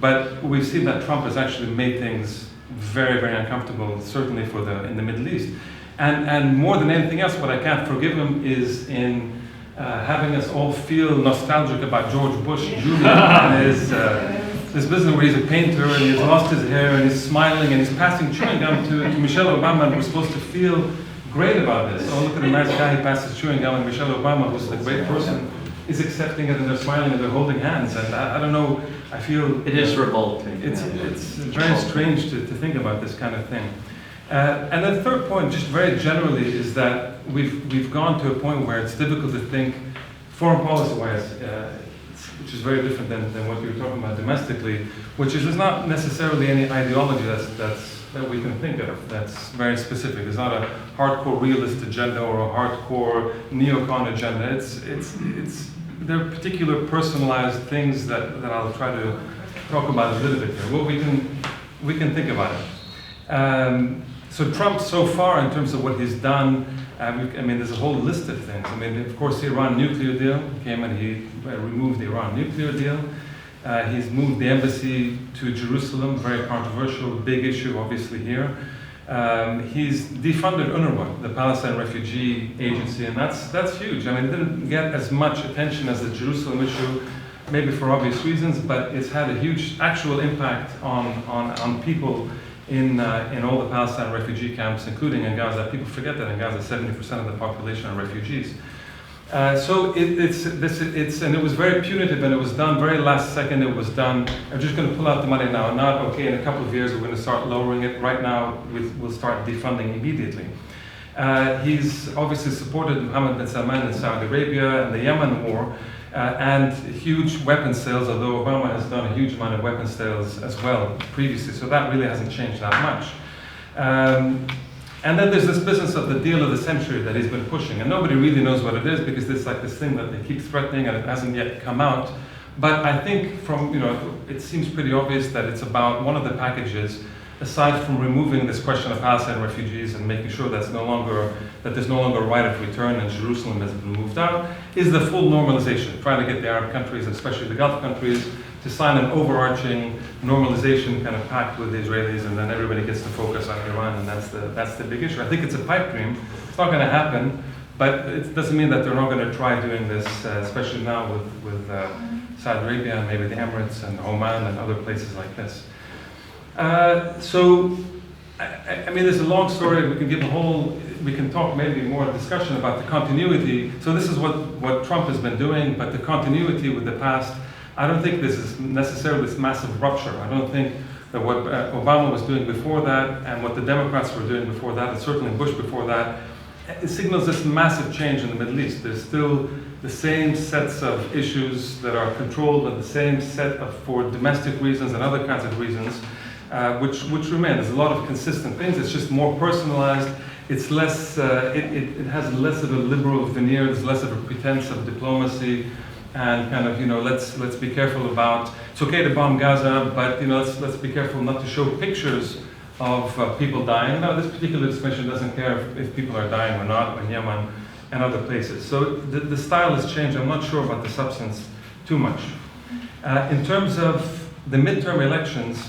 [SPEAKER 5] But we've seen that Trump has actually made things very, very uncomfortable, certainly in the Middle East. And more than anything else, what I can't forgive him is in having us all feel nostalgic about George Bush Jr. and his this business where he's a painter and he's lost his hair and he's smiling and he's passing chewing gum to Michelle Obama, and we're supposed to feel great about this. Oh, look at the nice guy, he passes chewing gum, and Michelle Obama, who's a great person, is accepting it, and they're smiling and they're holding hands. And I don't know, I feel
[SPEAKER 1] it is revolting.
[SPEAKER 5] It's very strange to think about this kind of thing. And the third point, just very generally, is that we've gone to a point where it's difficult to think foreign policy-wise, which is very different than what you were talking about domestically, which is there's not necessarily any ideology that we can think of that's very specific. There's not a hardcore realist agenda or a hardcore neocon agenda. There are particular personalized things that I'll try to talk about a little bit here. Well, we can think about it. So Trump, so far, in terms of what he's done, I mean, there's a whole list of things. I mean, of course, the Iran nuclear deal came and he removed the Iran nuclear deal. He's moved the embassy to Jerusalem, very controversial, big issue, obviously, here. He's defunded UNRWA, the Palestine Refugee Agency, and that's huge. I mean, it didn't get as much attention as the Jerusalem issue, maybe for obvious reasons, but it's had a huge actual impact on people in all the Palestine refugee camps, including in Gaza. People forget that in Gaza, 70% of the population are refugees. So and it was very punitive, and it was done very last second. It was done. I'm just going to pull out the money now. Not okay. In a couple of years, we're going to start lowering it. Right now, we'll start defunding immediately. He's obviously supported Mohammed bin Salman in Saudi Arabia and the Yemen war. And huge weapons sales, although Obama has done a huge amount of weapons sales as well previously, so that really hasn't changed that much. And then there's this business of the deal of the century that he's been pushing, and nobody really knows what it is because it's like this thing that they keep threatening and it hasn't yet come out. But I think it seems pretty obvious that it's about one of the packages, aside from removing this question of Palestine refugees and making sure that there's no longer a right of return and Jerusalem has been moved out, is the full normalization, trying to get the Arab countries, especially the Gulf countries, to sign an overarching normalization kind of pact with the Israelis, and then everybody gets to focus on Iran, and that's the big issue. I think it's a pipe dream. It's not going to happen, but it doesn't mean that they're not going to try doing this, especially now with Saudi Arabia and maybe the Emirates and Oman and other places like this. So I mean, there's a long story. We can talk maybe more discussion about the continuity. So this is what Trump has been doing, but the continuity with the past, I don't think this is necessarily this massive rupture. I don't think that what Obama was doing before that and what the Democrats were doing before that, and certainly Bush before that, it signals this massive change in the Middle East. There's still the same sets of issues that are controlled by the same set of, for domestic reasons and other kinds of reasons, which remain. There's a lot of consistent things. It's just more personalized. It's less. It has less of a liberal veneer. There's less of a pretense of diplomacy, and kind of, let's be careful about. It's okay to bomb Gaza, but let's be careful not to show pictures of people dying. Now, this particular mission doesn't care if people are dying or not in Yemen and other places. So the style has changed. I'm not sure about the substance too much. In terms of the midterm elections,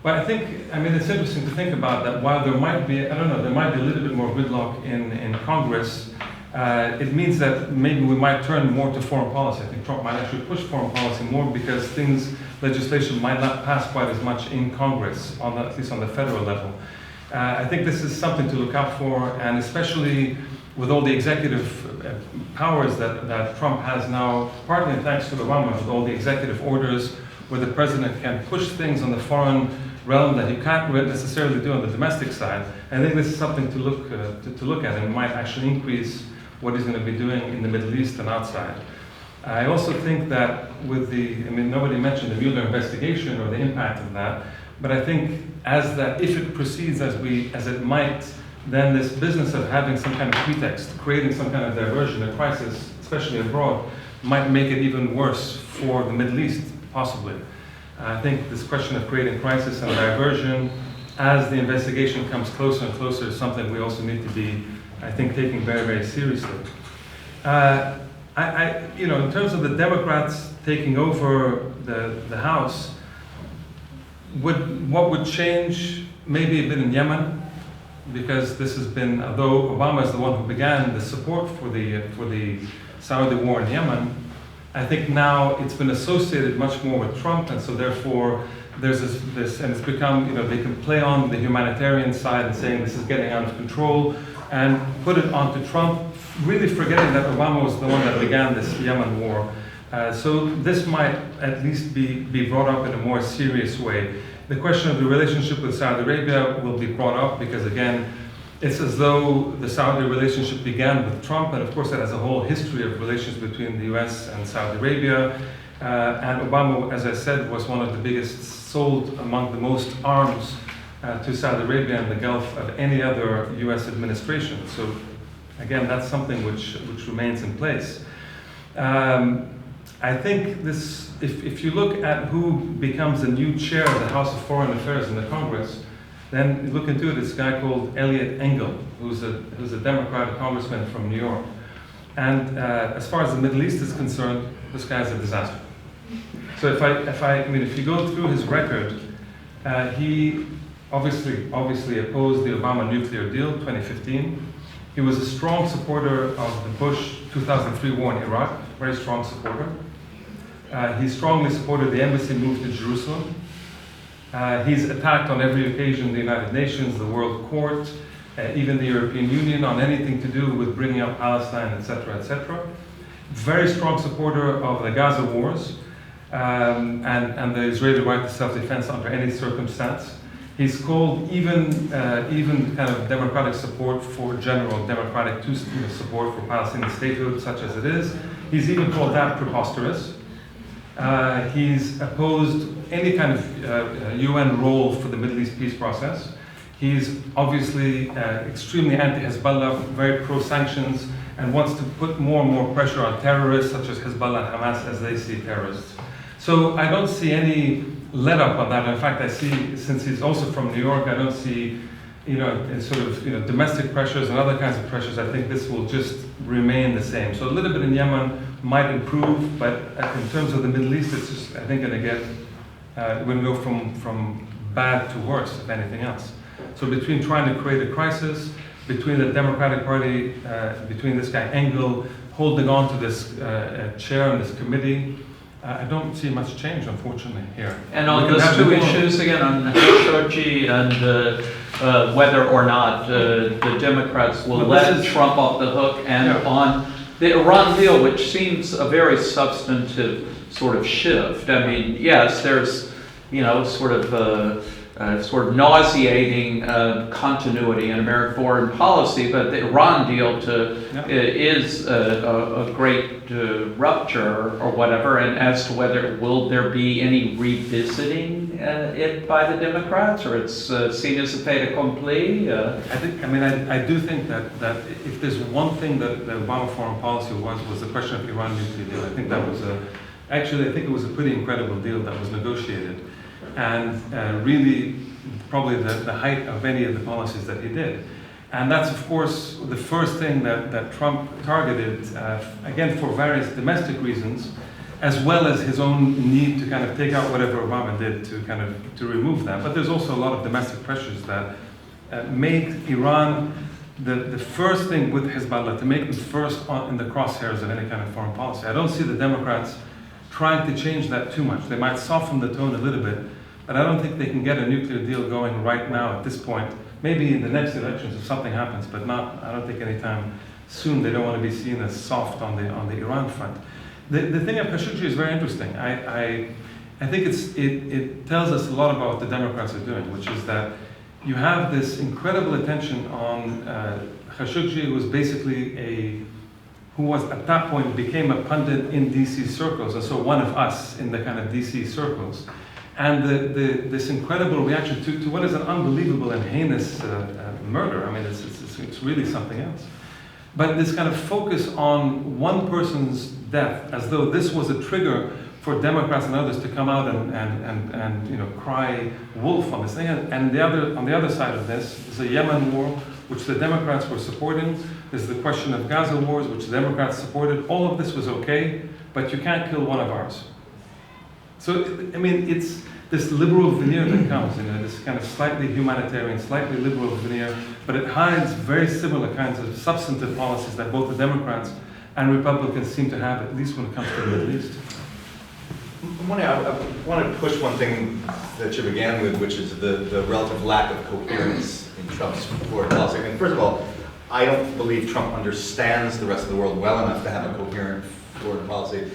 [SPEAKER 5] well, I mean, it's interesting to think about that while there might be, there might be a little bit more gridlock in Congress, it means that maybe we might turn more to foreign policy. I think Trump might actually push foreign policy more because legislation might not pass quite as much in Congress, at least on the federal level. I think this is something to look out for, and especially with all the executive powers that Trump has now, partly thanks to Obama, with all the executive orders where the president can push things on the foreign realm that he can't necessarily do on the domestic side. I think this is something to look at, and might actually increase what he's going to be doing in the Middle East and outside. I also think that nobody mentioned the Mueller investigation or the impact of that, but I think if it proceeds as it might, then this business of having some kind of pretext, creating some kind of diversion, a crisis, especially abroad, might make it even worse for the Middle East, possibly. I think this question of creating crisis and diversion as the investigation comes closer and closer is something we also need to be, I think, taking very, very seriously. In terms of the Democrats taking over the House, what would change maybe a bit in Yemen, because this has been, although Obama is the one who began the support for the Saudi war in Yemen, I think now it's been associated much more with Trump, and so therefore there's this, and it's become, they can play on the humanitarian side and saying this is getting out of control, and put it onto Trump, really forgetting that Obama was the one that began this Yemen war. So this might at least be brought up in a more serious way. The question of the relationship with Saudi Arabia will be brought up because, again, it's as though the Saudi relationship began with Trump, and of course it has a whole history of relations between the US and Saudi Arabia. And Obama, as I said, was one of the biggest, sold among the most arms to Saudi Arabia and the Gulf of any other US administration. So again, that's something which remains in place. I think this, if you look at who becomes the new chair of the House of Foreign Affairs in the Congress, then you look into it, it's a guy called Eliot Engel, who's a Democratic congressman from New York. And as far as the Middle East is concerned, this guy's a disaster. So if you go through his record, he obviously opposed the Obama nuclear deal, 2015. He was a strong supporter of the Bush 2003 war in Iraq, very strong supporter. He strongly supported the embassy move to Jerusalem. He's attacked on every occasion the United Nations, the World Court, even the European Union on anything to do with bringing up Palestine, etc., etc. Very strong supporter of the Gaza wars and the Israeli right to self-defense under any circumstance. He's called even kind of democratic support for general democratic support for Palestinian statehood, such as it is. He's even called that preposterous. He's opposed any kind of UN role for the Middle East peace process. He's obviously extremely anti-Hezbollah, very pro-sanctions, and wants to put more and more pressure on terrorists such as Hezbollah and Hamas as they see terrorists. So I don't see any let up on that. In fact, I see, since he's also from New York, I don't see, domestic pressures and other kinds of pressures. I think this will just remain the same. So a little bit in Yemen might improve, but in terms of the Middle East, it's just, I think, going to go from bad to worse, if anything else. So between trying to create a crisis, between the Democratic Party, between this guy Engel holding on to this chair in this committee, I don't see much change, unfortunately, here.
[SPEAKER 1] And
[SPEAKER 5] We
[SPEAKER 1] on
[SPEAKER 5] can
[SPEAKER 1] those
[SPEAKER 5] have
[SPEAKER 1] two
[SPEAKER 5] more-
[SPEAKER 1] issues, again, on Khashoggi and whether or not the Democrats will
[SPEAKER 5] Well, this
[SPEAKER 1] let
[SPEAKER 5] is-
[SPEAKER 1] Trump off the hook, and
[SPEAKER 5] Yeah.
[SPEAKER 1] on the Iran deal, which seems a very substantive sort of shift. I mean, yes, there's, sort of nauseating continuity in American foreign policy, but the Iran deal
[SPEAKER 5] Yeah.
[SPEAKER 1] is a great rupture or whatever, and as to whether will there be any revisiting it by the Democrats, or it's seen as a fait accompli?
[SPEAKER 5] I do think that if there's one thing that the Obama foreign policy was the question of Iran nuclear deal. I think that was actually, I think it was a pretty incredible deal that was negotiated, and really probably the height of any of the policies that he did. And that's, of course, the first thing that Trump targeted, again, for various domestic reasons, as well as his own need to kind of take out whatever Obama did to remove that. But there's also a lot of domestic pressures that make Iran the first thing with Hezbollah, to make them first in the crosshairs of any kind of foreign policy. I don't see the Democrats trying to change that too much. They might soften the tone a little bit, but I don't think they can get a nuclear deal going right now at this point. Maybe in the next elections if something happens, but I don't think anytime soon. They don't want to be seen as soft on the Iran front. The thing of Khashoggi is very interesting. I think it tells us a lot about what the Democrats are doing, which is that you have this incredible attention on Khashoggi, who was basically who was at that point became a pundit in DC circles, and so one of us in the kind of DC circles. And this incredible reaction to what is an unbelievable and heinous murder. I mean, it's really something else. But this kind of focus on one person's death, as though this was a trigger for Democrats and others to come out and cry wolf on this thing. And on the other side of this is the Yemen war, which the Democrats were supporting. There's the question of Gaza wars, which the Democrats supported. All of this was okay, but you can't kill one of ours. So, I mean, it's this liberal veneer that comes, this kind of slightly humanitarian, slightly liberal veneer, but it hides very similar kinds of substantive policies that both the Democrats and Republicans seem to have, at least when it comes to the Middle East.
[SPEAKER 4] I want to push one thing that you began with, which is the relative lack of coherence in Trump's foreign policy. I mean, first of all, I don't believe Trump understands the rest of the world well enough to have a coherent foreign policy.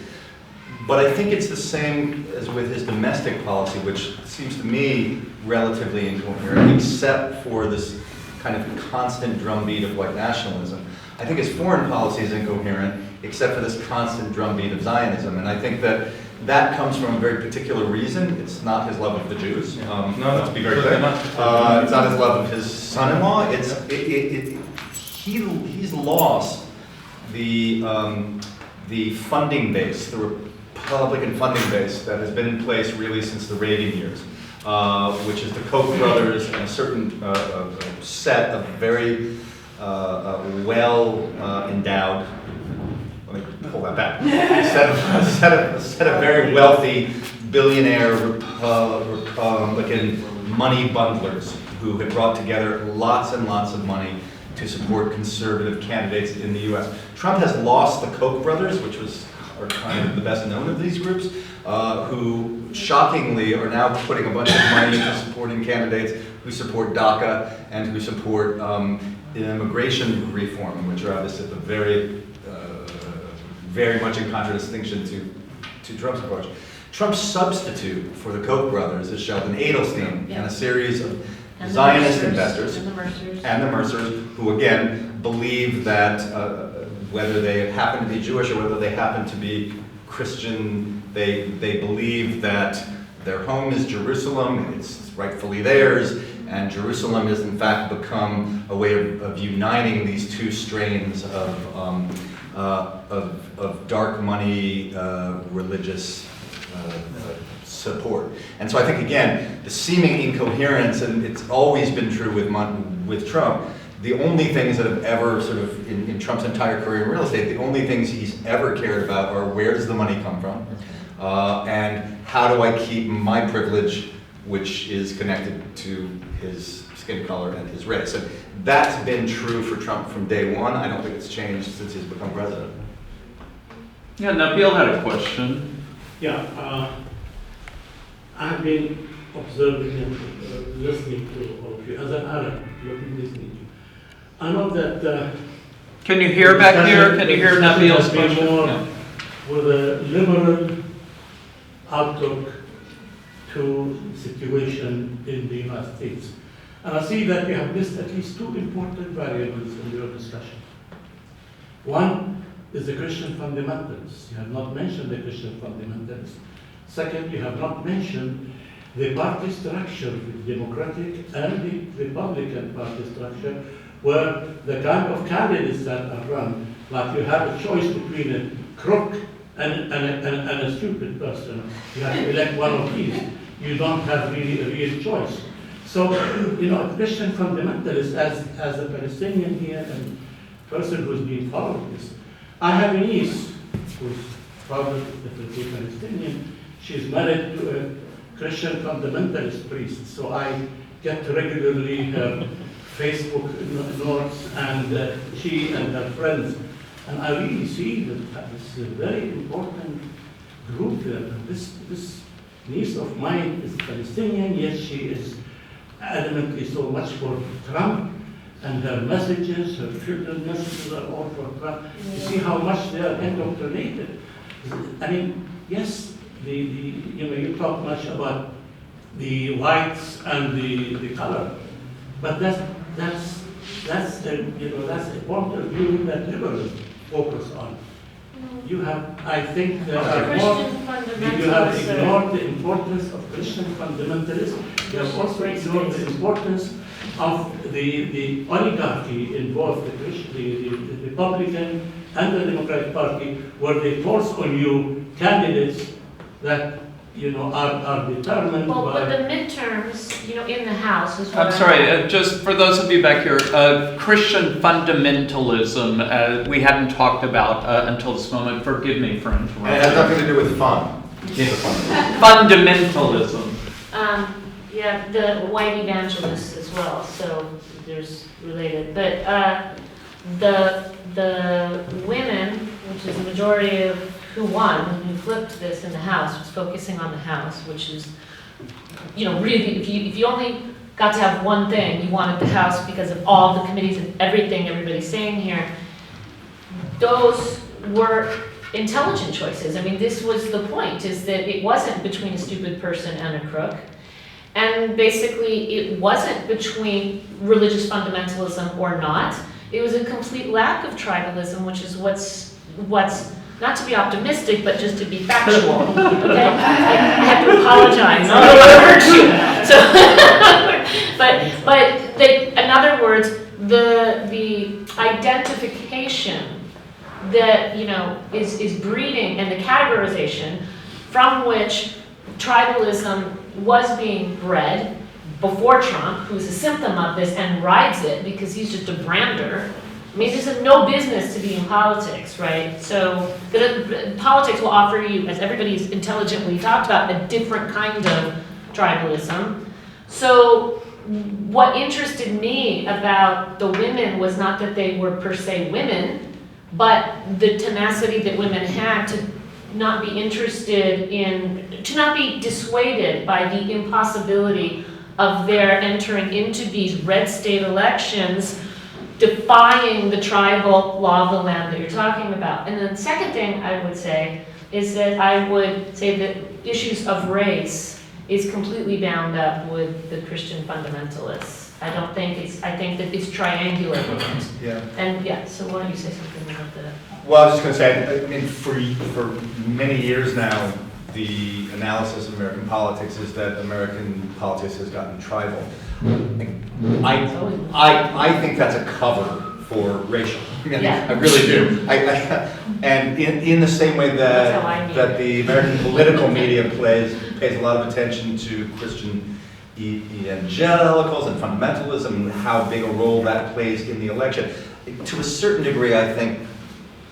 [SPEAKER 4] But I think it's the same as with his domestic policy, which seems to me relatively incoherent, except for this kind of constant drumbeat of white nationalism. I think his foreign policy is incoherent, except for this constant drumbeat of Zionism. And I think that comes from a very particular reason. It's not his love of the Jews. Let's be very clear. It's not his love of his son-in-law. He's lost the funding base, the Republican funding base that has been in place really since the Reagan years, which is the Koch brothers and a certain set of very well-endowed, let me pull that back, a set of very wealthy billionaire Republican money bundlers who have brought together lots and lots of money to support conservative candidates in the U.S. Trump has lost the Koch brothers, which are kind of the best known of these groups, who shockingly are now putting a bunch of money into supporting candidates who support DACA and who support immigration reform, which are obviously very much in contradistinction to Trump's approach. Trump's substitute for the Koch brothers is Sheldon Adelstein and a series of Zionist investors
[SPEAKER 3] and
[SPEAKER 4] the Mercers, who again believe that whether they happen to be Jewish or whether they happen to be Christian, they believe that their home is Jerusalem, it's rightfully theirs, and Jerusalem has in fact become a way of uniting these two strains of dark money religious support. And so I think, again, the seeming incoherence, and it's always been true with Trump, the only things that have ever sort of, in Trump's entire career in real estate, the only things he's ever cared about are where does the money come from, and how do I keep my privilege, which is connected to his skin color and his race. And that's been true for Trump from day one. I don't think it's changed since he's become president.
[SPEAKER 1] Yeah, Nabil had a question.
[SPEAKER 7] Yeah, I've been observing and listening to all of you. As an Arab, you've been listening to you. I know that.
[SPEAKER 1] Can you hear back here? Can you hear Nabil's
[SPEAKER 7] has been
[SPEAKER 1] question?
[SPEAKER 7] more
[SPEAKER 1] Yeah.
[SPEAKER 7] with a liberal outlook to situation in the United States. And I see that you have missed at least two important variables in your discussion. One is the Christian fundamentalists. You have not mentioned the Christian fundamentalists. Second, you have not mentioned the party structure, the Democratic and the Republican party structure, where the kind of candidates that are run, like you have a choice between a crook and a stupid person. You have to elect one of these. You don't have really a real choice. So, you know, a Christian fundamentalist, as a Palestinian here and person who's been following this, I have a niece who's probably a Palestinian. She's married to a Christian fundamentalist priest, so I get regularly her Facebook notes, and she and her friends, and I really see that this is a very important group there. This niece of mine is Palestinian, yet she is adamantly so much for Trump, and her messages, her children's messages are all for Trump. You see how much they are indoctrinated. I mean, yes, you talk much about the whites and the color, but that's a point of view that liberals focus on. You have, I think, there are more.
[SPEAKER 3] Christian
[SPEAKER 7] You have
[SPEAKER 3] fundamentalists
[SPEAKER 7] ignored the importance of Christian fundamentalism. You have also ignored the importance of the oligarchy in both the Republican and the Democratic Party, where they force on you candidates that are determined
[SPEAKER 3] Well, but
[SPEAKER 7] by.
[SPEAKER 3] the midterms, in the House is what
[SPEAKER 1] I'm sorry, just for those of you back here, Christian fundamentalism, we hadn't talked about until this moment. Forgive me for interrupting.
[SPEAKER 4] And it has nothing to do with fun.
[SPEAKER 1] Fundamentalism.
[SPEAKER 3] Yeah, the white evangelists as well, so there's related. But the women, which is the majority of who won, who flipped this in the House, was focusing on the House, which is, really, if you only got to have one thing, you wanted the House because of all the committees and everything everybody's saying here, those were intelligent choices. I mean, this was the point, is that it wasn't between a stupid person and a crook. And basically, it wasn't between religious fundamentalism or not. It was a complete lack of tribalism, which is what's not to be optimistic, but just to be factual. Okay, I have to apologize. I hurt you. So, in other words, the identification that is breeding, and the categorization from which tribalism was being bred before Trump, who's a symptom of this and rides it because he's just a brander. I mean, this is no business to be in politics, right? So politics will offer you, as everybody's intelligently talked about, a different kind of tribalism. So what interested me about the women was not that they were per se women, but the tenacity that women had to not be interested in, to not be dissuaded by the impossibility of their entering into these red state elections, defying the tribal law of the land that you're talking about. And then the second thing I would say is that I would say that issues of race is completely bound up with the Christian fundamentalists. I think that it's triangular with it.
[SPEAKER 4] Yeah.
[SPEAKER 3] And yeah, so why don't you say something about that?
[SPEAKER 4] Well, I was just going to say, I mean, for many years now, the analysis of American politics is that American politics has gotten tribal. I think that's a cover for racial.
[SPEAKER 3] Yeah.
[SPEAKER 4] I really do. And in the same way
[SPEAKER 3] That's how I mean
[SPEAKER 4] that
[SPEAKER 3] it.
[SPEAKER 4] the American political media pays a lot of attention to Christian evangelicals and fundamentalism and how big a role that plays in the election. To a certain degree, I think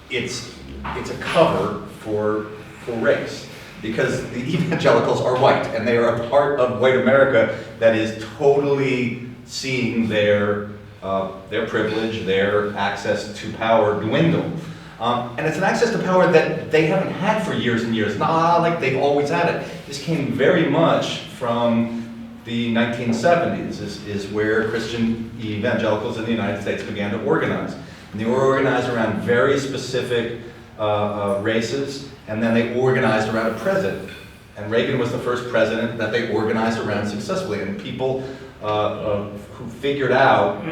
[SPEAKER 4] it's a cover for race, because the evangelicals are white and they are a part of white America that is totally seeing their privilege, their access to power dwindle. And it's an access to power that they haven't had for years and years, not like they've always had it. This came very much from the 1970s, is where Christian evangelicals in the United States began to organize. And they were organized around very specific races, and then they organized around a president. And Reagan was the first president that they organized around successfully. And people who figured out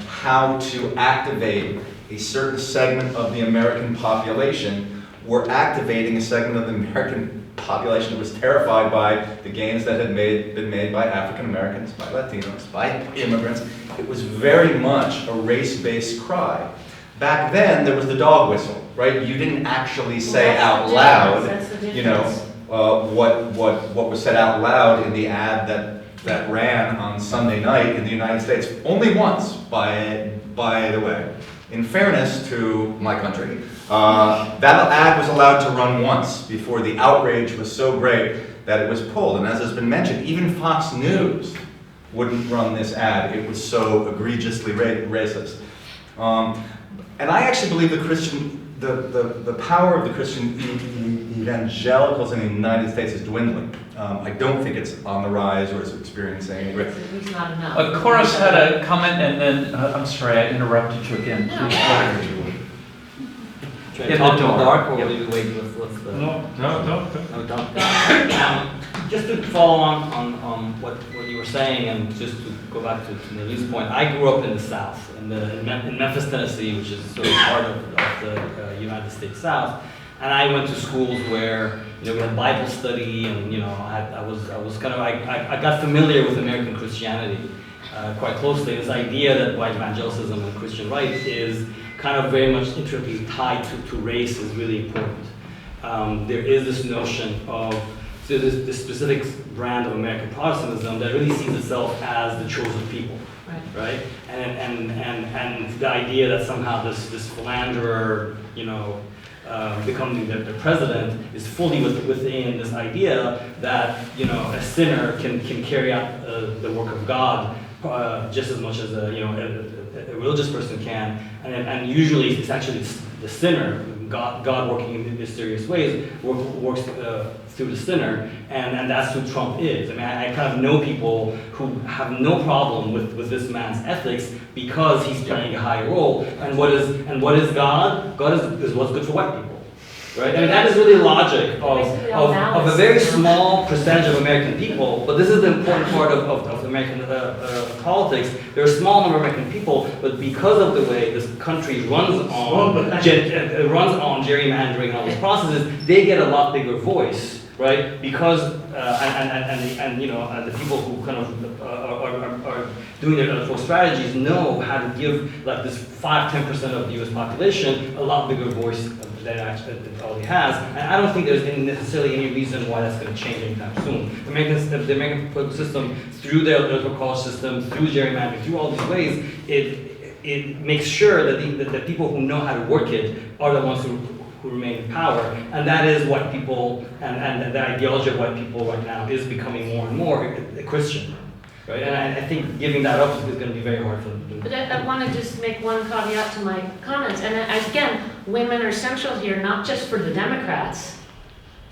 [SPEAKER 4] how to activate a certain segment of the American population were activating a segment of the American population that was terrified by the gains that had been made by African Americans, by Latinos, by immigrants. It was very much a race-based cry. Back then, there was the dog whistle, right? You didn't actually say out loud, you know, what was said out loud in the ad that ran on Sunday night in the United States. Only once, by the way. In fairness to my country, that ad was allowed to run once before the outrage was so great that it was pulled. And as has been mentioned, even Fox News wouldn't run this ad. It was so egregiously racist. And I actually believe the power of the Christian evangelicals in the United States is dwindling. I don't think it's on the rise or is experiencing any.
[SPEAKER 3] It's at least not enough.
[SPEAKER 1] Chorus had a comment, and then, I'm sorry, I interrupted you again.
[SPEAKER 3] No.
[SPEAKER 1] Please.
[SPEAKER 2] Should I
[SPEAKER 1] In
[SPEAKER 2] talk
[SPEAKER 1] the
[SPEAKER 2] to
[SPEAKER 1] door.
[SPEAKER 2] Dark, or
[SPEAKER 1] Yep.
[SPEAKER 2] will we wait with the...
[SPEAKER 6] No,
[SPEAKER 2] No, don't. Just to follow on what you were saying, and just to go back to Nelly's point, I grew up in the South, in Memphis, Tennessee, which is sort of part of the United States South. And I went to schools where, you know, we had Bible study, and, you know, I got familiar with American Christianity quite closely. This idea that white evangelicism and Christian right is kind of very much intricately tied to race is really important. There is this notion of this specific brand of American Protestantism that really sees itself as the chosen people, right? And the idea that somehow this philanderer, you know, becoming the president is fully within this idea that, you know, a sinner can carry out the work of God just as much as a religious person can, and usually it's actually the sinner, God working in mysterious ways, works through the sinner, and that's who Trump is. I mean, I kind of know people who have no problem with this man's ethics because he's playing a high role. And what is God? God is what's good for white people. Right? I mean, that is really the logic of a very small percentage of American people, but this is the important part of American politics. There are a small number of American people, but because of the way this country runs on gerrymandering and all these processes, they get a lot bigger voice, right? Because and you know, the people who kind of are doing their electoral strategies know how to give like this 5-10% of the U.S. population a lot bigger voice than it already has, and I don't think there's necessarily any reason why that's going to change anytime soon. The American political system, through their electoral college system, through gerrymandering, through all these ways, it makes sure that the people who know how to work it are the ones who remain in power, and that is white people, and the ideology of white people right now is becoming more and more Christian. Right, and I think giving that up is going to be very hard for them to do.
[SPEAKER 3] But I want to just make one caveat to my comments. And again, women are central here, not just for the Democrats.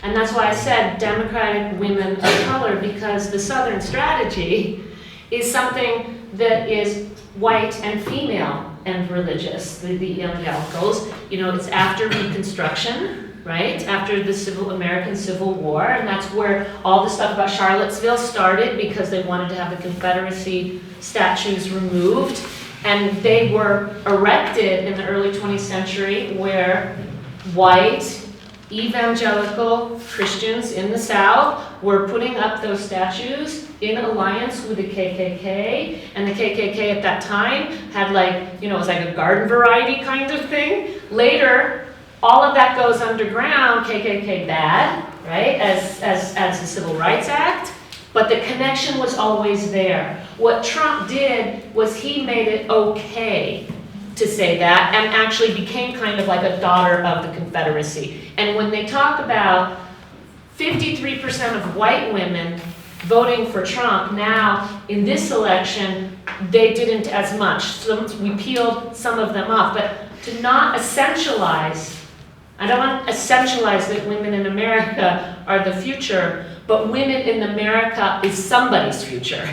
[SPEAKER 3] And that's why I said Democratic women of color, because the Southern strategy is something that is white and female and religious, the evangelicals. You know, it's after Reconstruction, right? After the American Civil War, and that's where all the stuff about Charlottesville started, because they wanted to have the Confederacy statues removed, and they were erected in the early 20th century where white evangelical Christians in the South were putting up those statues in alliance with the KKK, and the KKK at that time had like, you know, it was like a garden variety kind of thing. Later, all of that goes underground, KKK bad, right, as the Civil Rights Act, but the connection was always there. What Trump did was he made it okay to say that, and actually became kind of like a daughter of the Confederacy. And when they talk about 53% of white women voting for Trump now in this election, they didn't as much. So we peeled some of them off, but to not essentialize. I don't want to essentialize that women in America are the future, but women in America is somebody's future.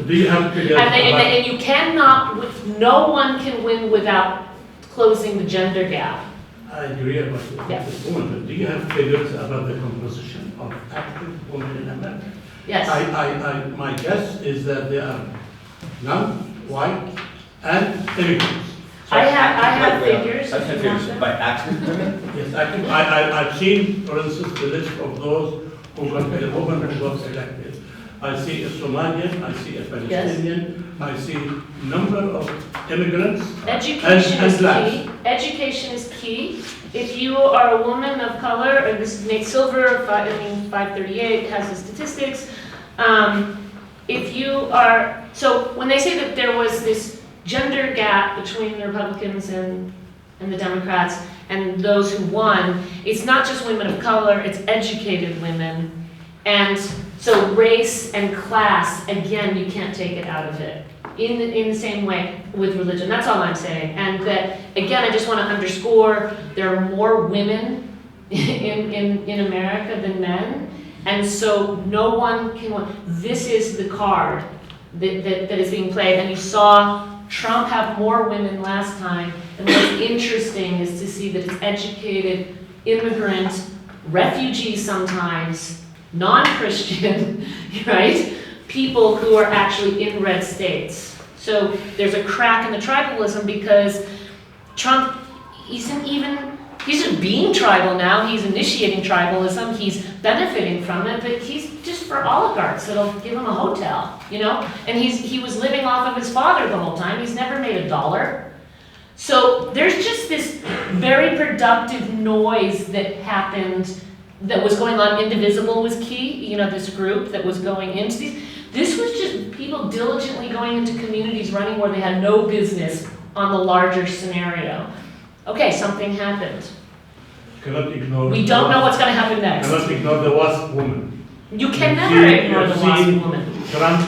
[SPEAKER 7] Do you have to get
[SPEAKER 3] And you cannot, no one can win without closing the gender gap.
[SPEAKER 7] I agree about
[SPEAKER 3] Yeah.
[SPEAKER 7] this woman, but do you have figures about the composition of active women in America?
[SPEAKER 3] Yes.
[SPEAKER 7] My guess is that they are young, white, and immigrants.
[SPEAKER 3] I have figures.
[SPEAKER 4] I'm
[SPEAKER 3] if you want
[SPEAKER 4] confused.
[SPEAKER 3] them.
[SPEAKER 4] By active women?
[SPEAKER 7] Yes, I've seen, for instance, the list of those who got, the woman who got elected. I see a Somalian, I see a Palestinian, I see number of immigrants.
[SPEAKER 3] Education
[SPEAKER 7] And
[SPEAKER 3] is
[SPEAKER 7] blacks.
[SPEAKER 3] key. Education is key. If you are a woman of color, and this is Nate Silver, 538 has the statistics. If you are, so when they say that there was this gender gap between the Republicans and the Democrats and those who won, it's not just women of color, it's educated women. And so race and class, again, you can't take it out of it. In the same way with religion, that's all I'm saying. And that, again, I just want to underscore, there are more women in America than men. And so no one can win. This is the card that is being played. And you saw Trump have more women last time. And what's interesting is to see that it's educated, immigrant, refugees sometimes, non-Christian, right? People who are actually in red states. So there's a crack in the tribalism because Trump isn't being tribal now, he's initiating tribalism, he's benefiting from it, but he's just for oligarchs that'll give him a hotel, you know? And he was living off of his father the whole time, he's never made $1. So there's just this very productive noise that happened, that was going on. Indivisible was key, you know, this group that was going into these. This was just people diligently going into communities running where they had no business on the larger scenario. Okay, something happened.
[SPEAKER 7] Cannot ignore.
[SPEAKER 3] We don't know what's going to happen next.
[SPEAKER 7] Cannot ignore the WASP woman.
[SPEAKER 3] You can never ignore the
[SPEAKER 7] You've
[SPEAKER 3] WASP
[SPEAKER 7] seen
[SPEAKER 3] woman.
[SPEAKER 7] Trump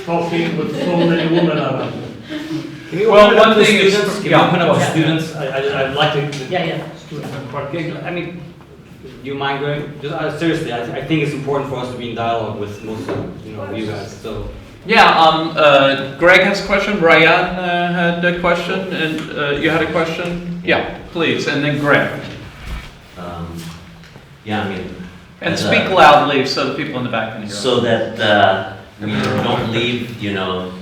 [SPEAKER 7] talking with so many women around him.
[SPEAKER 2] Can we
[SPEAKER 1] Well,
[SPEAKER 2] open it up
[SPEAKER 1] one
[SPEAKER 2] to
[SPEAKER 1] thing is-
[SPEAKER 2] students? Can we
[SPEAKER 1] yeah,
[SPEAKER 2] open up to
[SPEAKER 3] yeah.
[SPEAKER 2] students? I'd like to.
[SPEAKER 3] Yeah, yeah.
[SPEAKER 2] Okay, I mean, do you mind going? Just, seriously, I think it's important for us to be in dialogue with most of you guys. So
[SPEAKER 1] Yeah, Greg has a question, Ryan had a question, and you had a question? Yeah, please, and then Greg.
[SPEAKER 8] Yeah, I mean.
[SPEAKER 1] And
[SPEAKER 8] as
[SPEAKER 1] speak
[SPEAKER 8] a-
[SPEAKER 1] loudly so the people in the back can hear.
[SPEAKER 8] So that we don't leave,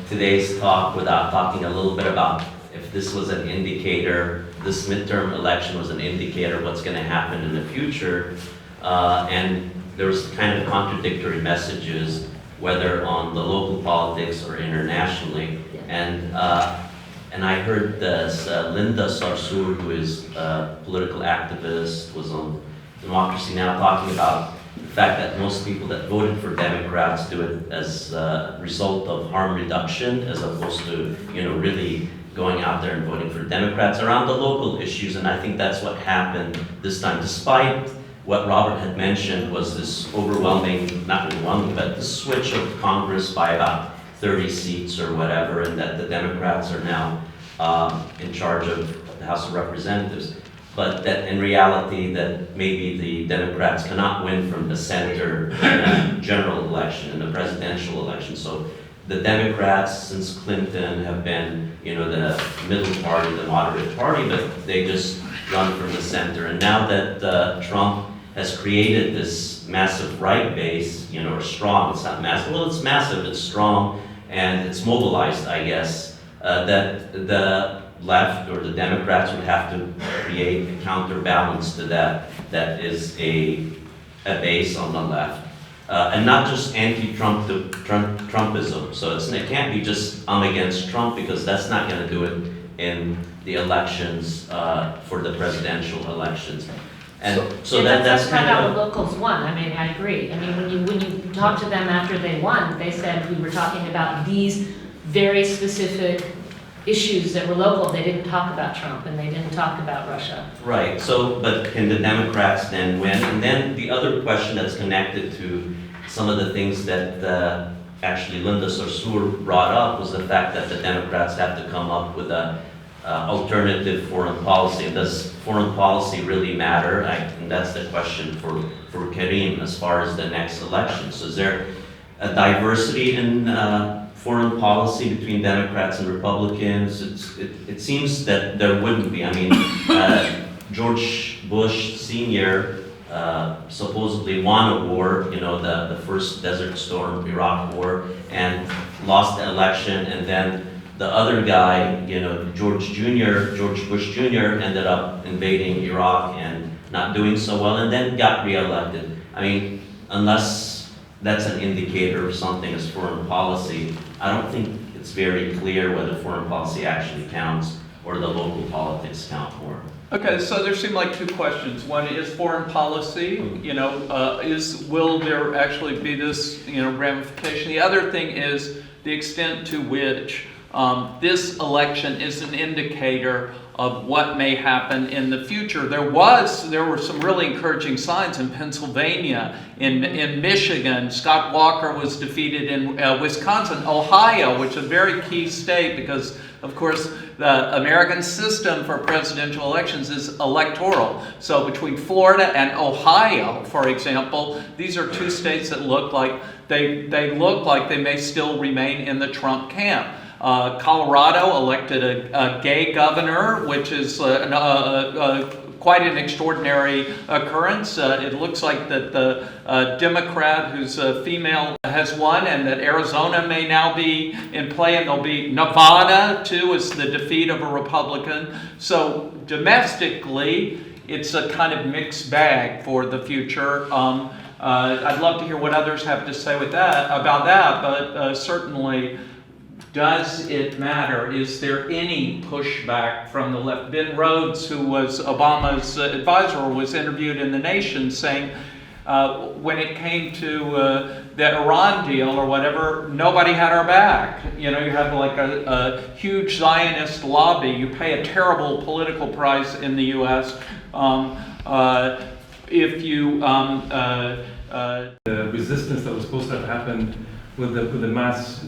[SPEAKER 8] today's talk without talking a little bit about if this was an indicator, this midterm election was an indicator of what's gonna happen in the future. And there was kind of contradictory messages, whether on the local politics or internationally. And I heard this Linda Sarsour, who is a political activist, was on Democracy Now! Talking about the fact that most people that voted for Democrats do it as a result of harm reduction, as opposed to, really going out there and voting for Democrats around the local issues. And I think that's what happened this time, despite what Robert had mentioned was this overwhelming, not overwhelming, but the switch of Congress by about 30 seats or whatever, and that the Democrats are now in charge of the House of Representatives. But that in reality, that maybe the Democrats cannot win from the center in a general election, in the presidential election. So the Democrats, since Clinton, have been, the middle party, the moderate party, but they just run from the center. And now that Trump has created this massive right base, or strong, it's not massive, well, it's massive, it's strong, and it's mobilized, I guess, that the left or the Democrats would have to create a counterbalance to that, that is a base on the left. And not just anti-Trumpism. So it can't be just I'm against Trump, because that's not going to do it in the elections for the presidential elections. And so that's kind
[SPEAKER 3] how
[SPEAKER 8] of
[SPEAKER 3] the locals won. I mean, I agree. I mean, when you talk to them after they won, they said we were talking about these very specific issues that were local. They didn't talk about Trump and they didn't talk about Russia.
[SPEAKER 8] right. So, but can the Democrats then win? And then the other question that's connected to some of the things that actually Linda Sarsour brought up was the fact that the Democrats have to come up with a alternative foreign policy. Does foreign policy really matter? And that's the question for Karim as far as the next election. So is there a diversity in foreign policy between Democrats and Republicans? It seems that there wouldn't be. I mean, George Bush Sr. Supposedly won a war, you know, the first Desert Storm Iraq war, and lost the election, and then the other guy, you know, George Bush Jr. ended up invading Iraq and not doing so well, and then got reelected. I mean, unless that's an indicator of something as foreign policy, I don't think it's very clear whether foreign policy actually counts or the local politics count more.
[SPEAKER 1] Okay, so there seem like two questions. One is foreign policy, you know, will there actually be this, you know, ramification? The other thing is the extent to which this election is an indicator of what may happen in the future. There were some really encouraging signs in Pennsylvania, in Michigan. Scott Walker was defeated in Wisconsin, Ohio, which is a very key state because, of course, the American system for presidential elections is electoral. So between Florida and Ohio, for example, these are two states that look like they look like they may still remain in the Trump camp. Colorado elected a gay governor, which is quite an extraordinary occurrence. It looks like that the Democrat who's a female has won, and that Arizona may now be in play, and there'll be Nevada too as the defeat of a Republican. So domestically, it's a kind of mixed bag for the future. I'd love to hear what others have to say about that, but certainly, does it matter? Is there any pushback from the left? Ben Rhodes, who was Obama's advisor, was interviewed in The Nation saying when it came to the Iran deal or whatever, nobody had our back. You know, you have like a huge Zionist lobby. You pay a terrible political price in the U.S. If you...
[SPEAKER 5] the resistance that was supposed to have happened with the mass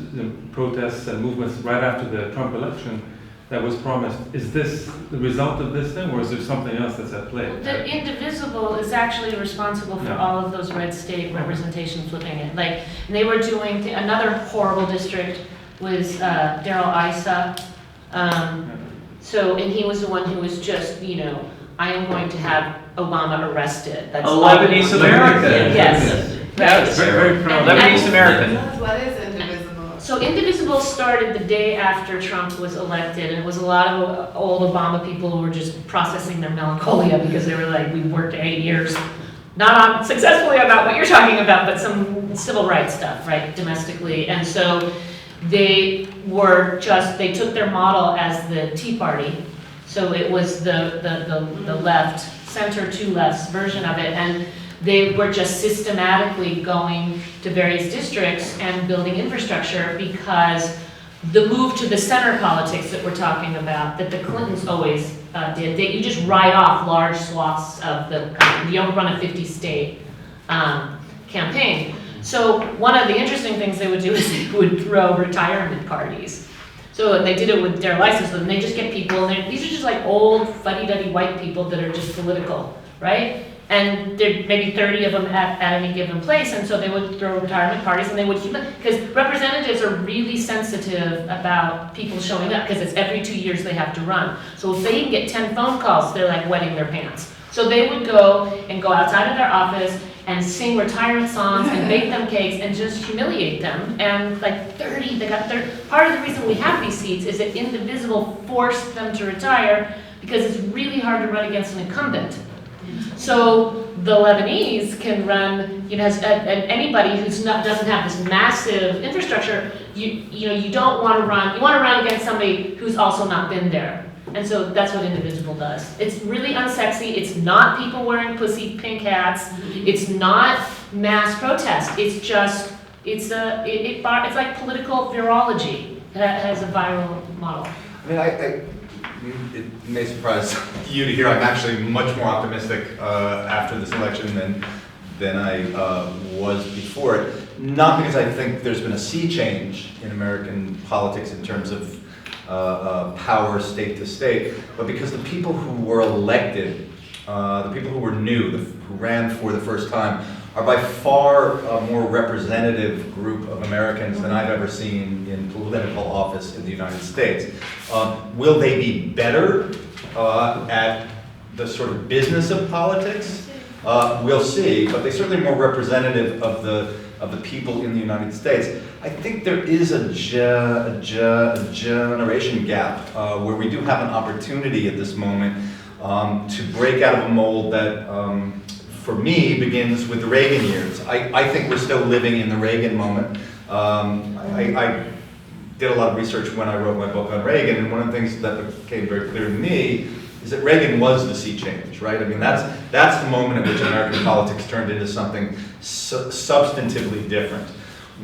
[SPEAKER 5] protests and movements right after the Trump election that was promised. Is this the result of this thing, or is there something else that's at play?
[SPEAKER 3] The Indivisible is actually responsible for all of those red state representation flipping it. Like, they were doing, another horrible district was Darrell Issa. And he was the one who was just, you know, I am going to have Obama arrested. That's
[SPEAKER 1] a Lebanese American.
[SPEAKER 3] Yes.
[SPEAKER 1] Yes, very proud. Lebanese American.
[SPEAKER 9] What is Indivisible?
[SPEAKER 3] So Indivisible started the day after Trump was elected, and it was a lot of old Obama people who were just processing their melancholia because they were like, we worked 8 years, not successfully about what you're talking about, but some civil rights stuff, right, domestically. And so they took their model as the Tea Party. So it was the left, center to left's version of it. And they were just systematically going to various districts and building infrastructure because the move to the center politics that we're talking about, that the Clintons always did, you just write off large swaths of the country. You don't run a 50-state campaign. So one of the interesting things they would do is they would throw retirement parties. So they did it with Darrell Issa, so they just get people, and these are just like old fuddy-duddy white people that are just political, right? And there may be 30 of them at any given place, and so they would throw retirement parties, and they would keep it, because representatives are really sensitive about people showing up, because it's every 2 years they have to run. So if they can get 10 phone calls, they're like wetting their pants. So they would go outside of their office and sing retirement songs and bake them cakes and just humiliate them. And like 30, they got 30. Part of the reason we have these seats is that Indivisible forced them to retire because it's really hard to run against an incumbent. So the Lebanese can run, you know, anybody who's doesn't have this massive infrastructure, you don't want to run, you want to run against somebody who's also not been there. And so that's what Indivisible does. It's really unsexy. It's not people wearing pussy pink hats. It's not mass protest. It's just, it's like political virology that has a viral model.
[SPEAKER 4] I mean, it may surprise you to hear I'm actually much more optimistic after this election than I was before it. Not because I think there's been a sea change in American politics in terms of power state to state, but because the people who were elected, the people who were new, who ran for the first time, are by far a more representative group of Americans than I've ever seen in political office in the United States. Will they be better at the sort of business of politics? We'll see, but they're certainly more representative of the people in the United States. I think there is a generation gap where we do have an opportunity at this moment to break out of a mold that, for me, begins with the Reagan years. I think we're still living in the Reagan moment. I did a lot of research when I wrote my book on Reagan, and one of the things that became very clear to me is that Reagan was the sea change, right? I mean, that's the moment in which American politics turned into something substantively different.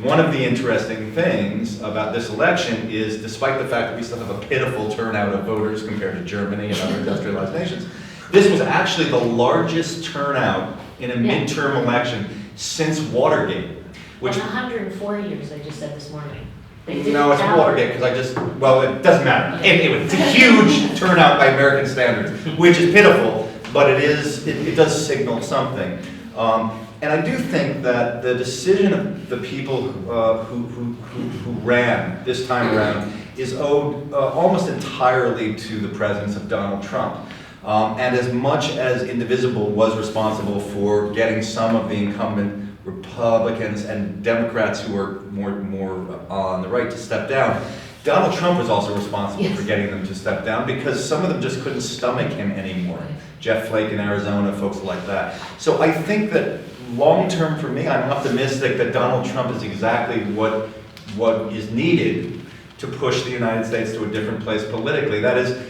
[SPEAKER 4] One of the interesting things about this election is, despite the fact that we still have a pitiful turnout of voters compared to Germany and other industrialized nations, this was actually the largest turnout in a midterm election since Watergate, which...
[SPEAKER 3] 104 years, I just said this morning.
[SPEAKER 4] No, it's Watergate, because well, it doesn't matter. Anyway, it's a huge turnout by American standards, which is pitiful, but it does signal something. And I do think that the decision of the people who ran this time around is owed almost entirely to the presence of Donald Trump. And as much as Indivisible was responsible for getting some of the incumbent Republicans and Democrats who were more on the right to step down, Donald Trump was also responsible for getting them to step down, because some of them just couldn't stomach him anymore. Jeff Flake in Arizona, folks like that. So I think that long term for me, I'm optimistic that Donald Trump is exactly what is needed to push the United States to a different place politically. That is,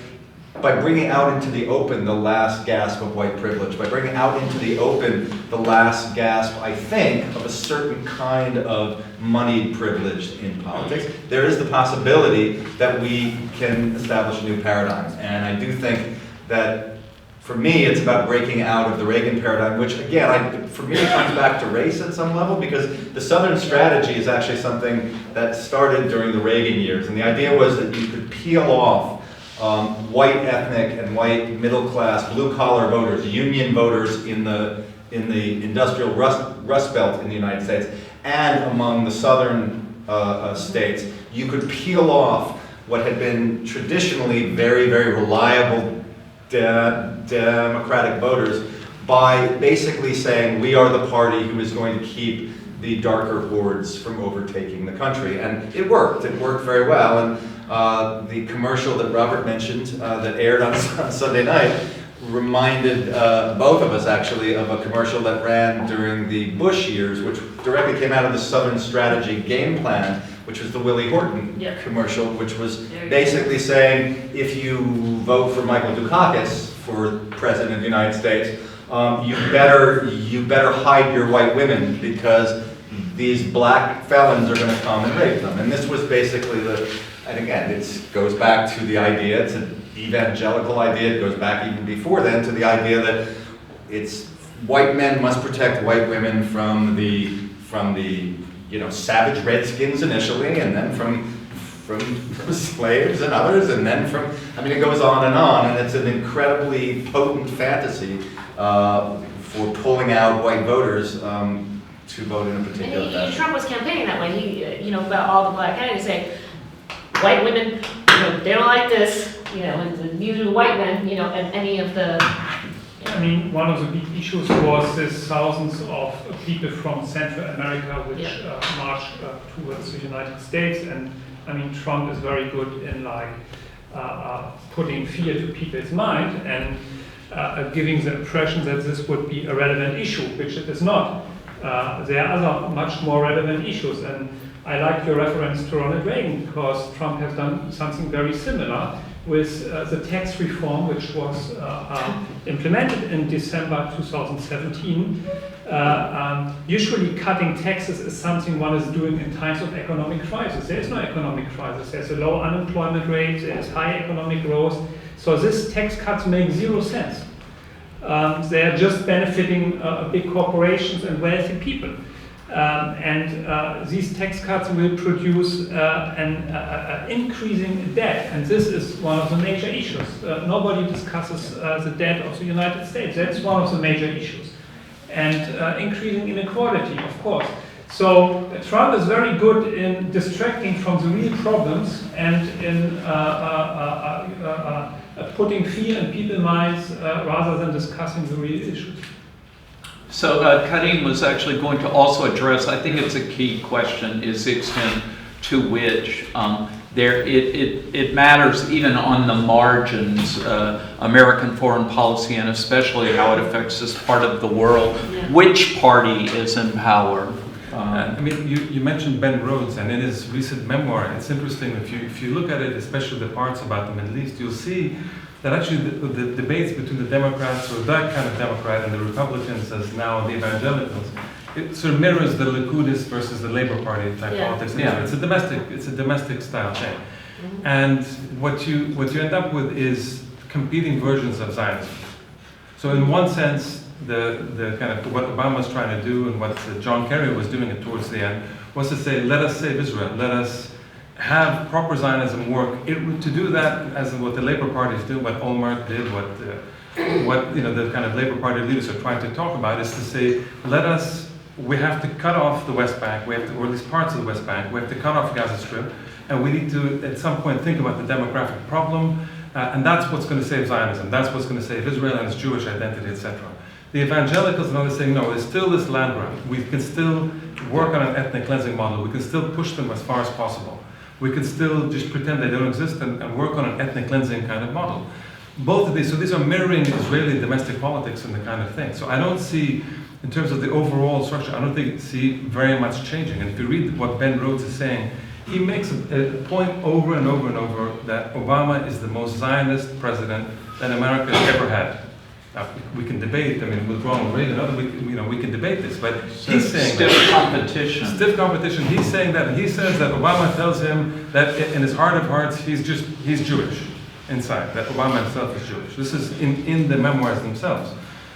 [SPEAKER 4] by bringing out into the open the last gasp of white privilege, by bringing out into the open the last gasp, I think, of a certain kind of moneyed privilege in politics, there is the possibility that we can establish a new paradigm. And I do think that, for me, it's about breaking out of the Reagan paradigm, which, again, for me, it comes back to race at some level, because the Southern strategy is actually something that started during the Reagan years. And the idea was that you could peel off white ethnic and white middle class blue collar voters, union voters in the industrial rust belt in the United States, and among the southern states, you could peel off what had been traditionally very, very reliable Democratic voters by basically saying, we are the party who is going to keep the darker hordes from overtaking the country. And it worked very well. And the commercial that Robert mentioned that aired on Sunday night reminded both of us, actually, of a commercial that ran during the Bush years, which directly came out of the Southern Strategy game plan, which was the Willie Horton commercial, which was basically saying, if you vote for Michael Dukakis for president of the United States, you better hide your white women, because these black felons are going to come and rape them. And this was basically and again, it goes back to the idea, it's an evangelical idea, it goes back even before then to the idea that it's white men must protect white women from the savage redskins initially, and then from slaves and others, and then it goes on, and it's an incredibly potent fantasy for pulling out white voters to vote in a particular fashion.
[SPEAKER 3] Trump was campaigning that way. He, about all the black candidates saying, white women, they don't like this, and neither do white men, and any of the...
[SPEAKER 6] I mean, one of the big issues was this thousands of people from Central America which marched towards the United States, and I mean, Trump is very good in putting fear to people's mind and giving the impression that this would be a relevant issue, which it is not. There are other much more relevant issues, and I like your reference to Ronald Reagan, because Trump has done something very similar with the tax reform, which was implemented in December 2017. Usually cutting taxes is something one is doing in times of economic crisis. There is no economic crisis. There's a low unemployment rate, there's high economic growth. So this tax cuts make 0 sense. They are just benefiting big corporations and wealthy people. These tax cuts will produce an increasing debt, and this is one of the major issues. Nobody discusses the debt of the United States. That's one of the major issues. And increasing inequality, of course. So Trump is very good in distracting from the real problems and in putting fear in people's minds rather than discussing the real issues.
[SPEAKER 1] So Karim was actually going to also address, I think it's a key question, is the extent to which it matters even on the margins, American foreign policy, and especially how it affects this part of the world.
[SPEAKER 3] Yeah.
[SPEAKER 1] Which party is in power?
[SPEAKER 5] I mean, you mentioned Ben Rhodes, and in his recent memoir, it's interesting, if you look at it, especially the parts about the Middle East, you'll see that actually the debates between the Democrats, or that kind of Democrat, and the Republicans, as now the evangelicals, it sort of mirrors the Likud versus the Labor Party type
[SPEAKER 3] Yeah.
[SPEAKER 5] politics.
[SPEAKER 1] Yeah.
[SPEAKER 5] It's a domestic style thing. And what you end up with is competing versions of Zionism. So in one sense, the kind of what Obama's trying to do and what John Kerry was doing it towards the end was to say, let us save Israel, let us have proper Zionism work. To do that, as what the Labour parties do, what Olmert did, what the kind of Labour Party leaders are trying to talk about, is to say, we have to cut off the West Bank, or at least parts of the West Bank, we have to cut off Gaza Strip, and we need to, at some point, think about the demographic problem, and that's what's going to save Zionism, that's what's going to save Israel and its Jewish identity, etc. The evangelicals are saying, no, there's still this land grab. We can still work on an ethnic cleansing model. We can still push them as far as possible. We can still just pretend they don't exist and work on an ethnic cleansing kind of model. Both of these, so these are mirroring Israeli domestic politics and the kind of thing. So I don't see, in terms of the overall structure, I don't see very much changing. And if you read what Ben Rhodes is saying, he makes a point over and over and over that Obama is the most Zionist president that America has ever had. We can debate, I mean, with Ronald Reagan, we can debate this, but he's saying
[SPEAKER 1] stiff competition.
[SPEAKER 5] Stiff competition. He's saying that, and he says that Obama tells him that in his heart of hearts, he's Jewish inside, that Obama himself is Jewish. This is in the memoirs themselves.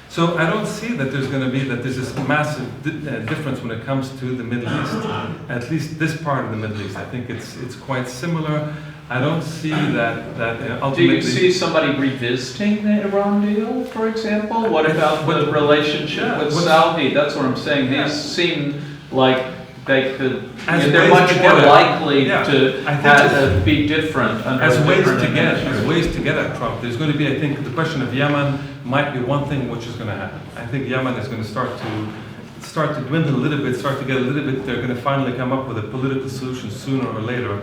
[SPEAKER 5] So I don't see that there's this massive difference when it comes to the Middle East, at least this part of the Middle East. I think it's quite similar. I don't see that ultimately.
[SPEAKER 1] Do you see somebody revisiting the Iran deal, for example? What about the relationship with Saudi? That's what I'm saying. These seem like they could. They're much more likely to be different under
[SPEAKER 5] as ways
[SPEAKER 1] different
[SPEAKER 5] to get at Trump. There's going to be, I think, the question of Yemen might be one thing which is going to happen. I think Yemen is going to start to dwindle a little bit, start to get a little bit. They're going to finally come up with a political solution sooner or later.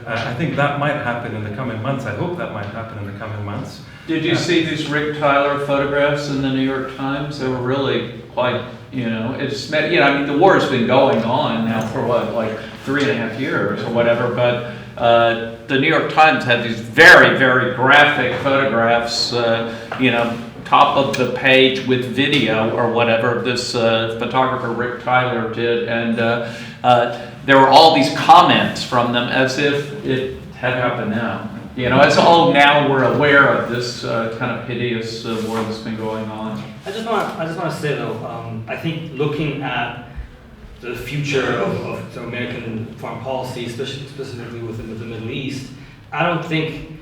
[SPEAKER 5] I think that might happen in the coming months. I hope that might happen in the coming months.
[SPEAKER 1] Did you see these Rick Tyler photographs in the New York Times? They were really quite, I mean, the war has been going on now for what, like 3.5 years or whatever, but the New York Times had these very, very graphic photographs, top of the page with video or whatever this photographer Rick Tyler did, and there were all these comments from them as if it had happened now. Now we're aware of this kind of hideous war that's been going on.
[SPEAKER 2] I just want to say though, I think looking at the future of American foreign policy, especially specifically within the Middle East, I don't think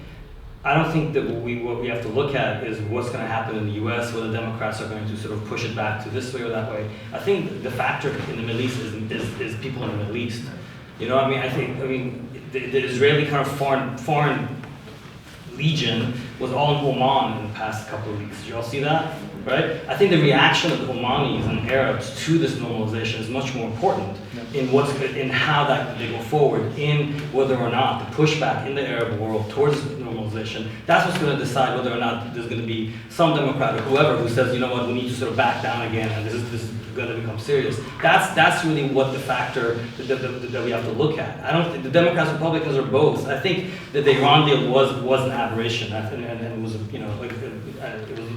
[SPEAKER 2] that what we have to look at is what's going to happen in the U.S., whether Democrats are going to sort of push it back to this way or that way. I think the factor in the Middle East is people in the Middle East. I think the Israeli kind of foreign legion was all in Oman in the past couple of weeks. Did you all see that? Right? I think the reaction of the Omanis and Arabs to this normalization is much more important in how that they go forward, in whether or not the pushback in the Arab world towards normalization. That's what's going to decide whether or not there's going to be some Democrat or whoever who says, you know what, we need to sort of back down again, and this is going to become serious. That's really what the factor that we have to look at. I don't think the Democrats, Republicans, or both. I think that the Iran deal was an aberration, and it was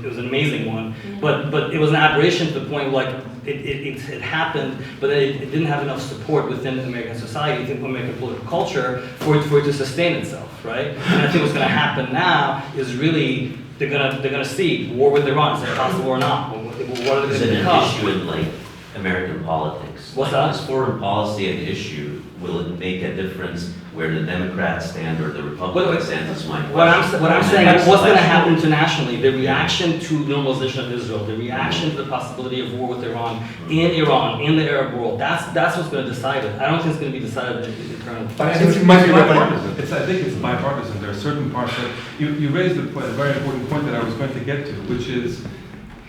[SPEAKER 2] it was an amazing one, but it was an aberration to the point like it happened, but it didn't have enough support within American society, American political culture for it to sustain itself, right? And I think what's going to happen now is really they're gonna see war with Iran. Is it possible or not? What are they
[SPEAKER 8] Is
[SPEAKER 2] going
[SPEAKER 8] it
[SPEAKER 2] to
[SPEAKER 8] an
[SPEAKER 2] become?
[SPEAKER 8] issue in like American politics?
[SPEAKER 2] What's that?
[SPEAKER 8] Is foreign policy an issue? Will it make a difference where the Democrats stand or the Republicans stand? That's my question.
[SPEAKER 2] What I'm saying
[SPEAKER 8] And
[SPEAKER 2] is what's going to
[SPEAKER 8] that's-
[SPEAKER 2] happen internationally, the reaction to normalization of Israel, the reaction to the possibility of war with Iran, in the Arab world, that's what's going to decide it. I don't think it's going to be decided internally.
[SPEAKER 4] But I think it might be
[SPEAKER 5] bipartisan. I think it's bipartisan. There are certain parts that you raised a very important point that I was going to get to, which is,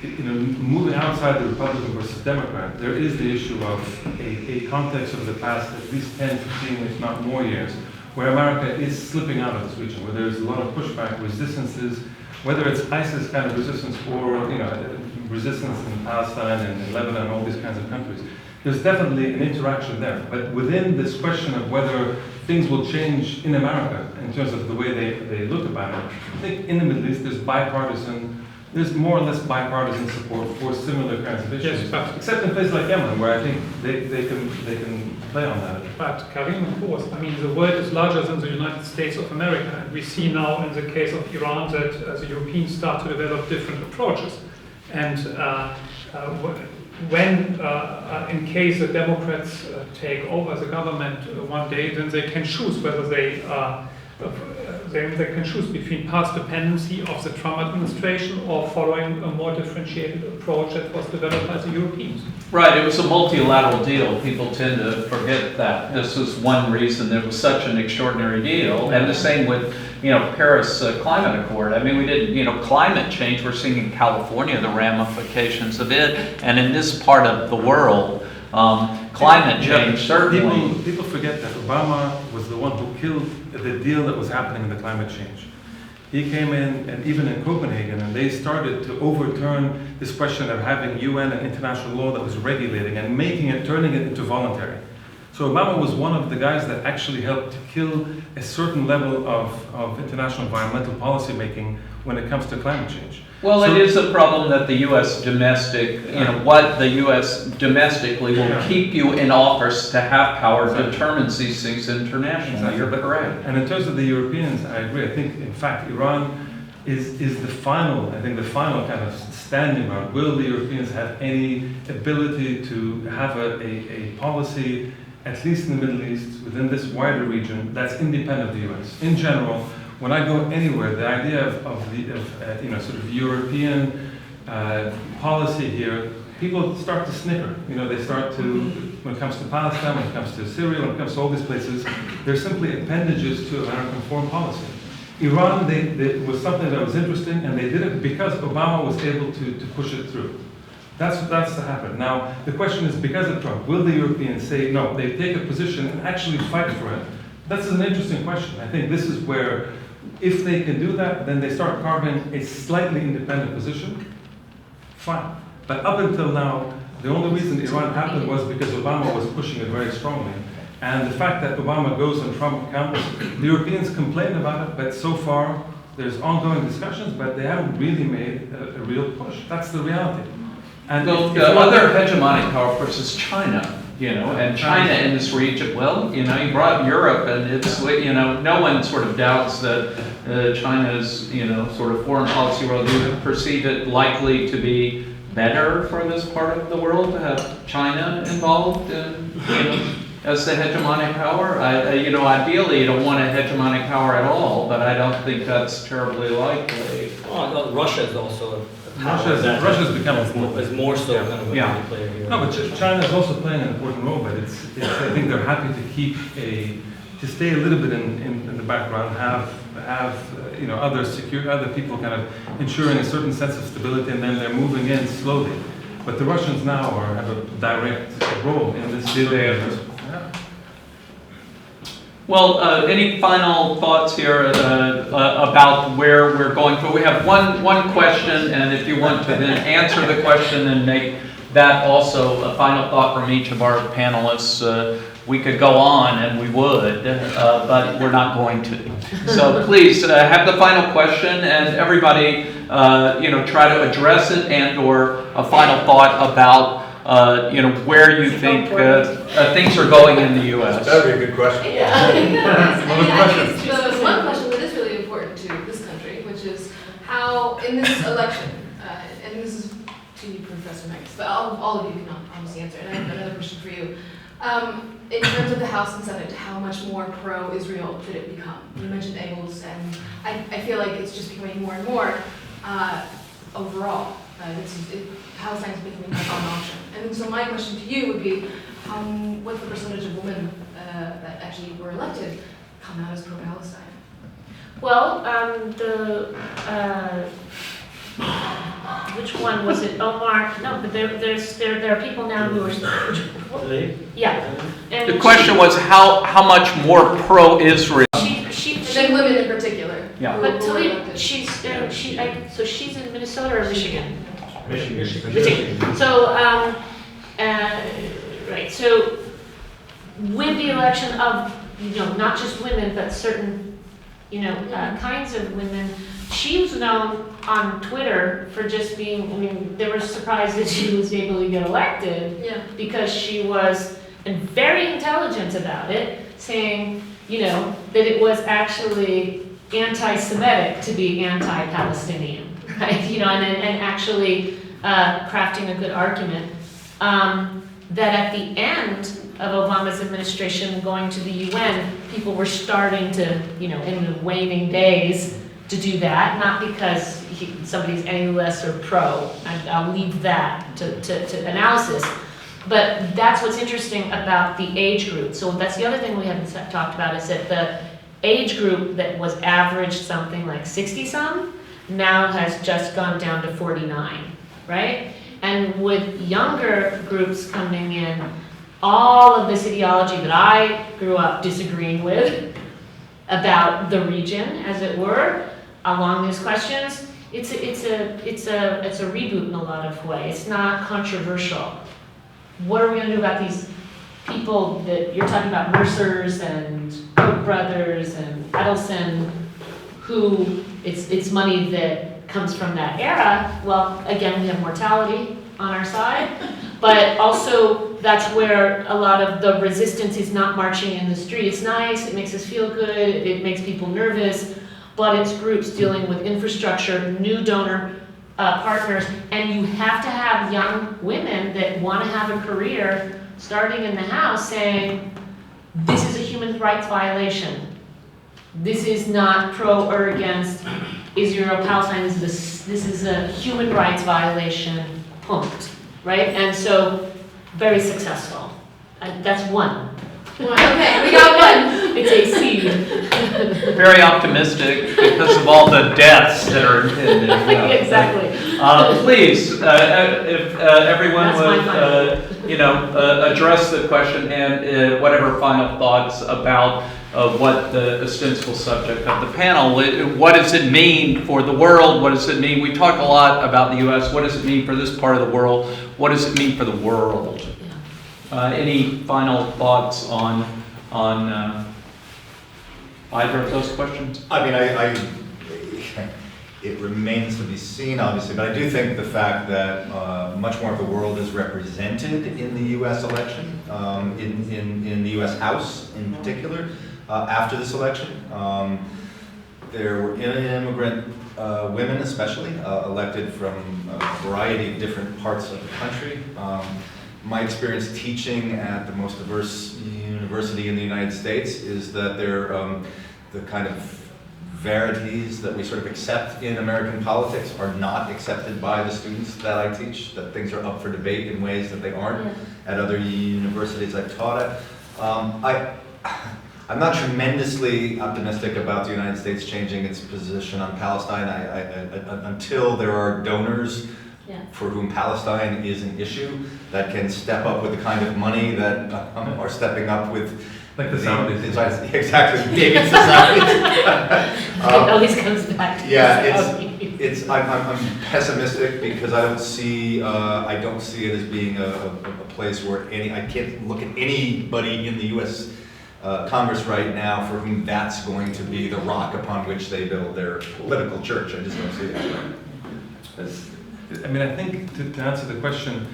[SPEAKER 5] moving outside the Republican versus Democrat, there is the issue of a context of the past at least 10, 15, if not more years, where America is slipping out of this region, where there's a lot of pushback, resistances, whether it's ISIS kind of resistance or, resistance in Palestine and in Lebanon and all these kinds of countries. There's definitely an interaction there. But within this question of whether things will change in America in terms of the way they look about it, I think in the Middle East there's more or less bipartisan support for similar kinds of issues.
[SPEAKER 6] Yes, but-
[SPEAKER 5] except in places like Yemen, where I think they can play on that.
[SPEAKER 6] But Karim, of course, the world is larger than the United States of America. And we see now in the case of Iran that the Europeans start to develop different approaches. And when, in case the Democrats take over the government one day, then they can choose whether they can choose between past dependency of the Trump administration or following a more differentiated approach that was developed by the Europeans.
[SPEAKER 1] Right, it was a multilateral deal. People tend to forget that. This was one reason it was such an extraordinary deal. And the same with, Paris Climate Accord. I mean, we did, climate change, we're seeing in California the ramifications of it. And in this part of the world, climate change certainly.
[SPEAKER 5] People forget that Obama was the one who killed the deal that was happening in the climate change. He came in, and even in Copenhagen, and they started to overturn this question of having UN and international law that was regulating and turning it into voluntary. So Obama was one of the guys that actually helped to kill a certain level of international environmental policy making when it comes to climate change.
[SPEAKER 1] Well,
[SPEAKER 5] So-
[SPEAKER 1] it is a problem that the U.S. what the U.S. domestically will
[SPEAKER 5] Yeah.
[SPEAKER 1] keep you in office to have power determines these things internationally.
[SPEAKER 5] Exactly.
[SPEAKER 1] You're
[SPEAKER 5] But-
[SPEAKER 1] correct.
[SPEAKER 5] And in terms of the Europeans, I agree. I think, in fact, Iran is the final kind of standing ground. Will the Europeans have any ability to have a policy, at least in the Middle East, within this wider region, that's independent of the U.S.? In general, when I go anywhere, the idea of sort of European policy here, people start to snicker. They start to, when it comes to Palestine, when it comes to Syria, when it comes to all these places, they're simply appendages to American foreign policy. Iran, they was something that was interesting, and they did it because Obama was able to push it through. That's to happen. Now, the question is, because of Trump, will the Europeans say no? They take a position and actually fight for it. That's an interesting question. I think this is where, if they can do that, then they start carving a slightly independent position. Fine. But up until now, the only reason Iran happened was because Obama was pushing it very strongly. And the fact that Obama goes and Trump comes, the Europeans complain about it, but so far there's ongoing discussions, but they haven't really made a real push. That's the reality. And
[SPEAKER 1] Well,
[SPEAKER 5] if
[SPEAKER 1] the
[SPEAKER 5] you
[SPEAKER 1] other
[SPEAKER 5] want-
[SPEAKER 1] hegemonic power, of course, is China. And China in this region, well, you brought Europe, and it's, no one sort of doubts that China's, sort of foreign policy world, you perceive it likely to be better for this part of the world to have China involved, as the hegemonic power. Ideally, you don't want a hegemonic power at all, but I don't think that's terribly likely.
[SPEAKER 2] Oh, Russia is also a power that
[SPEAKER 5] Russia's become important.
[SPEAKER 2] is more so kind of a
[SPEAKER 1] Yeah.
[SPEAKER 2] major player here.
[SPEAKER 5] No, but China is also playing an important role, but it's I think they're happy to stay a little bit in the background, have other people kind of ensuring a certain sense of stability, and then they're moving in slowly. But the Russians now have a direct role in this deal. Yeah.
[SPEAKER 1] Well, any final thoughts here about where we're going? So we have one question, and if you want to then answer the question and make that also a final thought from each of our panelists, we could go on, and we would, but we're not going to. So please have the final question, and everybody, try to address it and/or a final thought about. Where you think things are going in the U.S.
[SPEAKER 4] That would be a good question.
[SPEAKER 9] So one question that is really important to this country, which is how in this election, and this is to you, Professor Megs, but all of you can obviously to answer. And I have another question for you. In terms of the House and Senate, how much more pro-Israel could it become? You mentioned Engels, and I feel like it's just becoming more and more overall. Palestine is becoming a common option. And so my question to you would be, what's the percentage of women that actually were elected come out as pro-Palestine?
[SPEAKER 3] Well, which one was it? Omar? No, but there are people now who are. Yeah. And
[SPEAKER 1] The question was how much more pro-Israel?
[SPEAKER 3] She
[SPEAKER 9] And then women in particular.
[SPEAKER 1] Yeah.
[SPEAKER 9] who
[SPEAKER 3] But
[SPEAKER 9] were
[SPEAKER 3] Talib,
[SPEAKER 9] elected.
[SPEAKER 3] so she's in Minnesota or Michigan?
[SPEAKER 7] Michigan.
[SPEAKER 3] Michigan. So, right, so with the election of, not just women, but certain, kinds of women, she was known on Twitter for just being, they were surprised that she was able to get elected
[SPEAKER 9] Yeah.
[SPEAKER 3] because she was very intelligent about it, saying, that it was actually anti-Semitic to be anti-Palestinian, right? And actually crafting a good argument. That at the end of Obama's administration going to the UN, people were starting to, in the waning days, to do that, not because somebody's any less or pro, and I'll leave that to analysis. But that's what's interesting about the age group. So that's the other thing we haven't talked about, is that the age group that was averaged something like 60-some, now has just gone down to 49, right? And with younger groups coming in, all of this ideology that I grew up disagreeing with about the region, as it were, along these questions, it's a reboot in a lot of ways. It's not controversial. What are we going to do about these people that you're talking about, Mercers and Koch brothers and Adelson, who it's money that comes from that era? Well, again, we have mortality on our side, but also that's where a lot of the resistance is not marching in the street. It's nice, it makes us feel good, it makes people nervous, but it's groups dealing with infrastructure, new donor partners, and you have to have young women that want to have a career starting in the House saying, this is a human rights violation. This is not pro or against Israel, Palestine, this is a human rights violation, punct, right? And so, very successful. That's one.
[SPEAKER 9] Okay, we got one.
[SPEAKER 3] It's a seed.
[SPEAKER 1] Very optimistic because of all the deaths that are intended.
[SPEAKER 3] Exactly.
[SPEAKER 1] Please, if everyone
[SPEAKER 3] That's my
[SPEAKER 1] would, address the question and whatever final thoughts about what the ostensible subject of the panel. What does it mean for the world? What does it mean? We talk a lot about the U.S. What does it mean for this part of the world? What does it mean for the world? Any final thoughts on either of those questions?
[SPEAKER 4] I mean, it remains to be seen, obviously, but I do think the fact that much more of the world is represented in the U.S. election, in the U.S. House in particular, after this election. There were immigrant women, especially, elected from a variety of different parts of the country. My experience teaching at the most diverse university in the United States is that the kind of verities that we sort of accept in American politics are not accepted by the students that I teach, that things are up for debate in ways that they aren't at other universities I've taught at. I'm not tremendously optimistic about the United States changing its position on Palestine until there are donors for whom Palestine is an issue that can step up with the kind of money that are stepping up with
[SPEAKER 5] Like the Saudis.
[SPEAKER 4] Exactly, David society.
[SPEAKER 3] It always comes back to
[SPEAKER 4] It's I'm pessimistic because I don't see it as being a place where I can't look at anybody in the U.S. Congress right now for whom that's going to be the rock upon which they build their political church. I just don't see it.
[SPEAKER 5] I mean, I think to answer the question,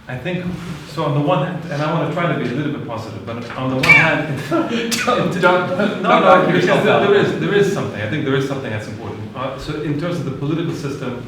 [SPEAKER 5] I think, so on the one hand, and I want to try to be a little bit positive, but on the one hand, because there is something, I think there is something that's important. So in terms of the political system,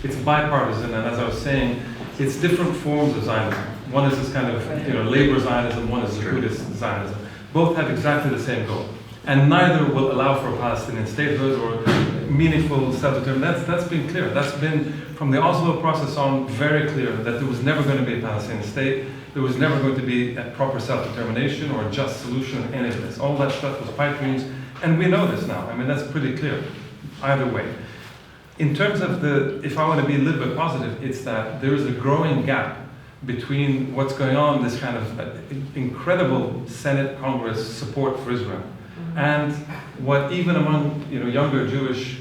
[SPEAKER 5] it's bipartisan, and as I was saying, It's different forms of Zionism. One is this kind of labor Zionism, one is Zionist Zionism. Both have exactly the same goal. And neither will allow for Palestinian statehood or meaningful self-determination. That's been clear. That's been, from the Oslo process on, very clear that there was never going to be a Palestinian state. There was never going to be a proper self-determination or a just solution in any of this. All that stuff was pipe dreams, and we know this now. I mean, that's pretty clear, either way. In terms of if I want to be a little bit positive, it's that there is a growing gap between what's going on, this kind of incredible Senate, Congress support for Israel, and what even among younger Jewish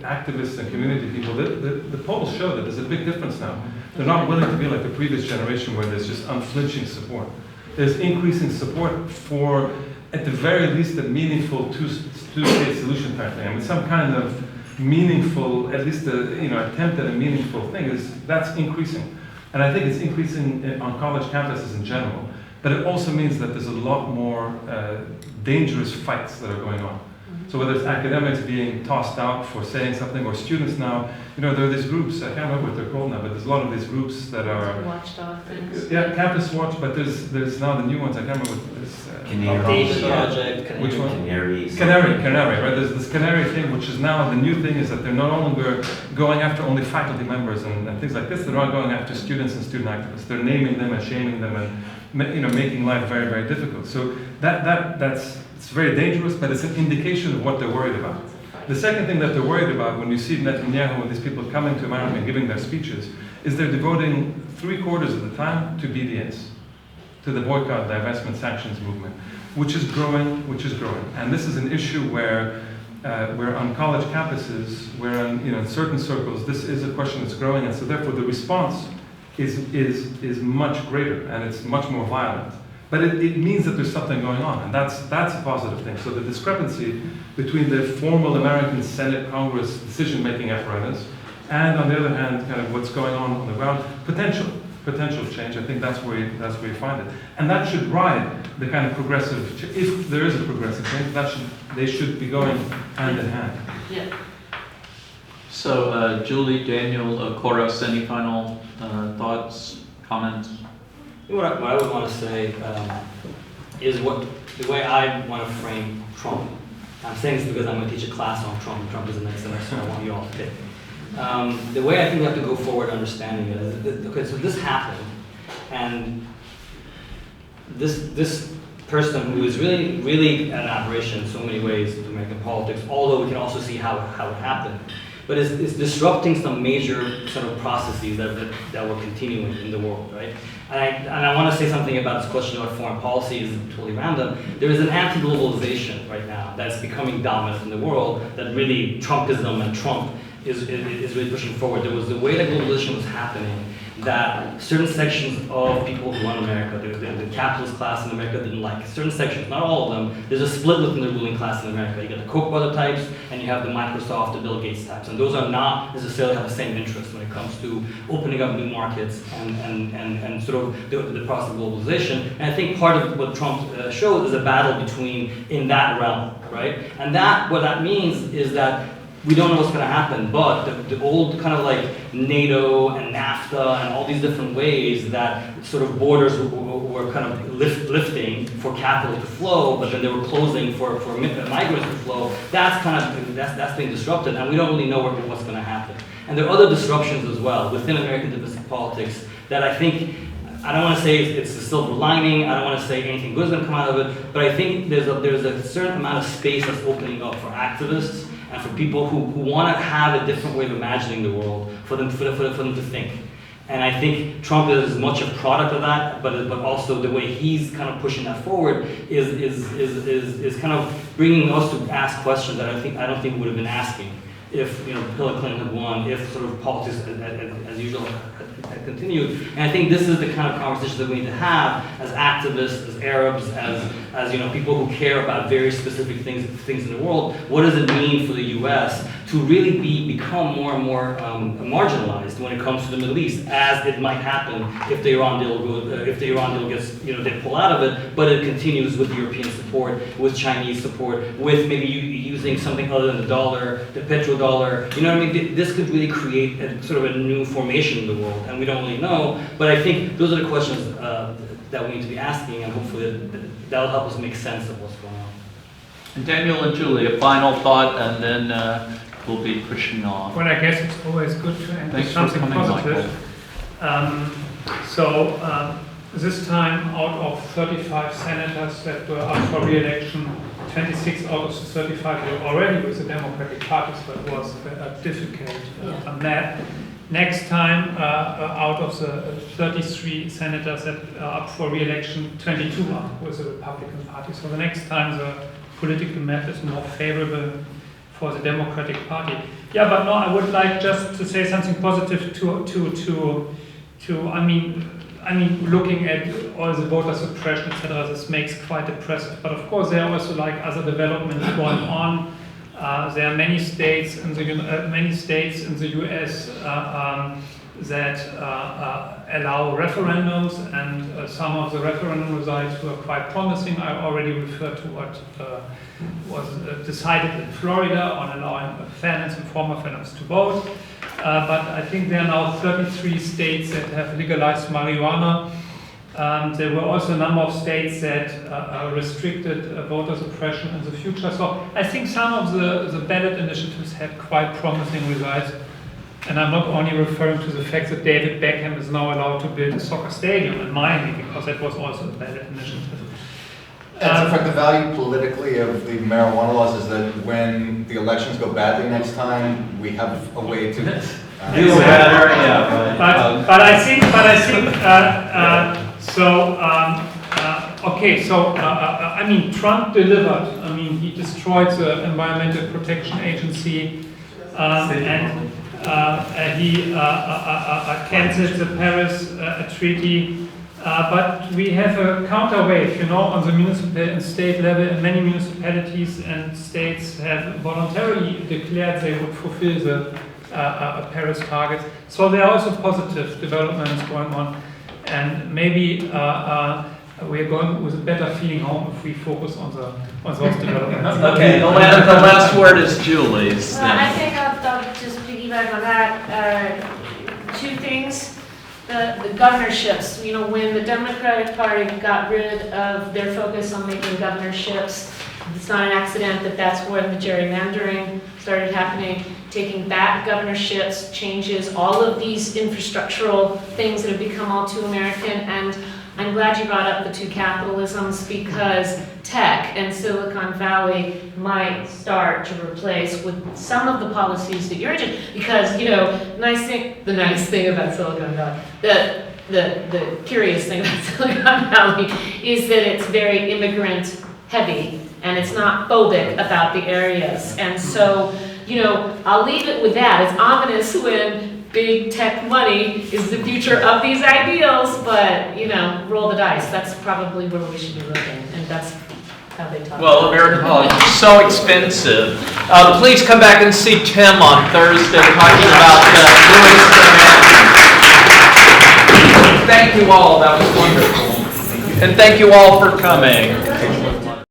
[SPEAKER 5] activists and community people, the polls show that there's a big difference now. They're not willing to be like the previous generation where there's just unflinching support. There's increasing support for, at the very least, a meaningful two-state solution type thing. I mean, some kind of meaningful, at least attempt at a meaningful thing that's increasing. And I think it's increasing on college campuses in general. But it also means that there's a lot more dangerous fights that are going on. So whether it's academics being tossed out for saying something, or students now, there are these groups, I can't remember what they're called now, but there's a lot of these groups that are...
[SPEAKER 3] Watchdog things.
[SPEAKER 5] Yeah, Campus Watch, but there's now the new ones, I can't remember what this...
[SPEAKER 2] David Project,
[SPEAKER 5] Which one?
[SPEAKER 8] Canary.
[SPEAKER 5] Canary, right? There's this Canary thing, which is now the new thing, is that they're no longer going after only faculty members and things like this. They're not going after students and student activists. They're naming them and shaming them and making life very, very difficult. So it's very dangerous, but it's an indication of what they're worried about. The second thing that they're worried about when you see Netanyahu and these people coming to America and giving their speeches is they're devoting 3/4 of the time to BDS, to the boycott, divestment, sanctions movement, which is growing. And this is an issue where on college campuses, where in certain circles, this is a question that's growing, and so therefore the response is much greater and it's much more violent. But it means that there's something going on, and that's a positive thing. So the discrepancy between the formal American Senate, Congress decision-making apparatus, and on the other hand, kind of what's going on the ground, potential change. I think that's where you find it, and that should ride the kind of progressive. If there is a progressive change, they should be going hand in hand.
[SPEAKER 3] Yeah.
[SPEAKER 1] So Julie, Daniel, Koros, any final thoughts, comments?
[SPEAKER 2] What I would want to say is the way I want to frame Trump. I'm saying this because I'm going to teach a class on Trump, and Trump is the next semester, I want you all to pick. The way I think we have to go forward understanding it is, okay, so this happened, and this person who is really, really an aberration in so many ways in American politics, although we can also see how it happened, but it's disrupting some major sort of processes that were continuing in the world, right? And I want to say something about this question about foreign policy is totally random. There is an anti-globalization right now that's becoming dominant in the world that really Trumpism and Trump is really pushing forward. There was the way that globalization was happening, that certain sections of people who run America, the capitalist class in America didn't like. Certain sections, not all of them, there's a split within the ruling class in America. You got the Koch brother types, and you have the Microsoft, the Bill Gates types. And those are not necessarily have the same interest when it comes to opening up new markets and sort of the process of globalization. And I think part of what Trump showed is a battle in that realm, right? And what that means is that we don't know what's going to happen, but the old kind of like NATO and NAFTA and all these different ways that sort of borders were kind of lifting for capital to flow, but then they were closing for migrants to flow, that's being disrupted, and we don't really know what's going to happen. And there are other disruptions as well within American domestic politics that I think, I don't want to say it's a silver lining, I don't want to say anything good is going to come out of it, but I think there's a certain amount of space that's opening up for activists and for people who want to have a different way of imagining the world, for them to think. And I think Trump is as much a product of that, but also the way he's kind of pushing that forward is kind of bringing us to ask questions that I don't think we would have been asking if Hillary Clinton had won, if sort of politics as usual had continued. And I think this is the kind of conversation that we need to have as activists, as Arabs, as people who care about very specific things in the world. What does it mean for the U.S. to really become more and more marginalized when it comes to the Middle East, as it might happen if the Iran deal gets they pull out of it, but it continues with European support, with Chinese support, with maybe using something other than the dollar, the petrodollar. You know what I mean? This could really create a sort of a new formation in the world. and we don't really know. But I think those are the questions that we need to be asking, and hopefully that'll help us make sense of what's going on.
[SPEAKER 1] And Daniel and Julie, a final thought, and then we'll be pushing on.
[SPEAKER 6] Well, I guess it's always good to end with
[SPEAKER 1] Thanks for
[SPEAKER 6] something
[SPEAKER 1] coming,
[SPEAKER 6] positive. This time, out of 35 senators that were up for re-election, 26 out of the 35 were already with the Democratic Party, so it was a difficult map. Next time, out of the 33 senators that are up for re-election, 22 are with the Republican Party. So the next time, the political map is more favorable for the Democratic Party. Yeah, but no, I would like just to say something positive I mean, looking at all the voter suppression, etc., this makes quite depressive. But of course, there are also like other developments going on. There are many states in the U.S. That allow referendums, and some of the referendum results were quite promising. I already referred to what was decided in Florida on allowing fairness and former fairness to vote. But I think there are now 33 states that have legalized marijuana. There were also a number of states that restricted voter suppression in the future. So I think some of the ballot initiatives had quite promising results. And I'm not only referring to the fact that David Beckham is now allowed to build a soccer stadium in Miami, because that was also a ballot initiative.
[SPEAKER 4] And in fact, the value politically of the marijuana laws is that when the elections go badly next time, we have a way to
[SPEAKER 1] Deal better, yeah.
[SPEAKER 6] But I think, I mean, Trump delivered. I mean, he destroyed the Environmental Protection Agency, and he canceled the Paris Treaty. But we have a counterweight, on the municipal and state level, and many municipalities and states have voluntarily declared they would fulfill the Paris targets. So there are also positive developments going on, and maybe we're going with a better feeling home if we focus on those developments.
[SPEAKER 1] Okay, the last word is Julie's.
[SPEAKER 3] Well, I think I'll just piggyback on that. Two things. The governorships, when the Democratic Party got rid of their focus on making governorships, it's not an accident that that's where the gerrymandering started happening. Taking back governorships changes all of these infrastructural things that have become all too American. And I'm glad you brought up the two capitalisms, because tech and Silicon Valley might start to replace with some of the policies that you're into. Because, the nice thing about Silicon Valley, the curious thing about Silicon Valley is that it's very immigrant heavy and it's not phobic about the areas. And so, I'll leave it with that. It's ominous when big tech money is the future of these ideals, but, roll the dice. That's probably where we should be looking, and that's how they talk.
[SPEAKER 1] Well, American politics is so expensive. Please come back and see Tim on Thursday talking about Louis Mansion. Thank you all. That was wonderful. And thank you all for coming.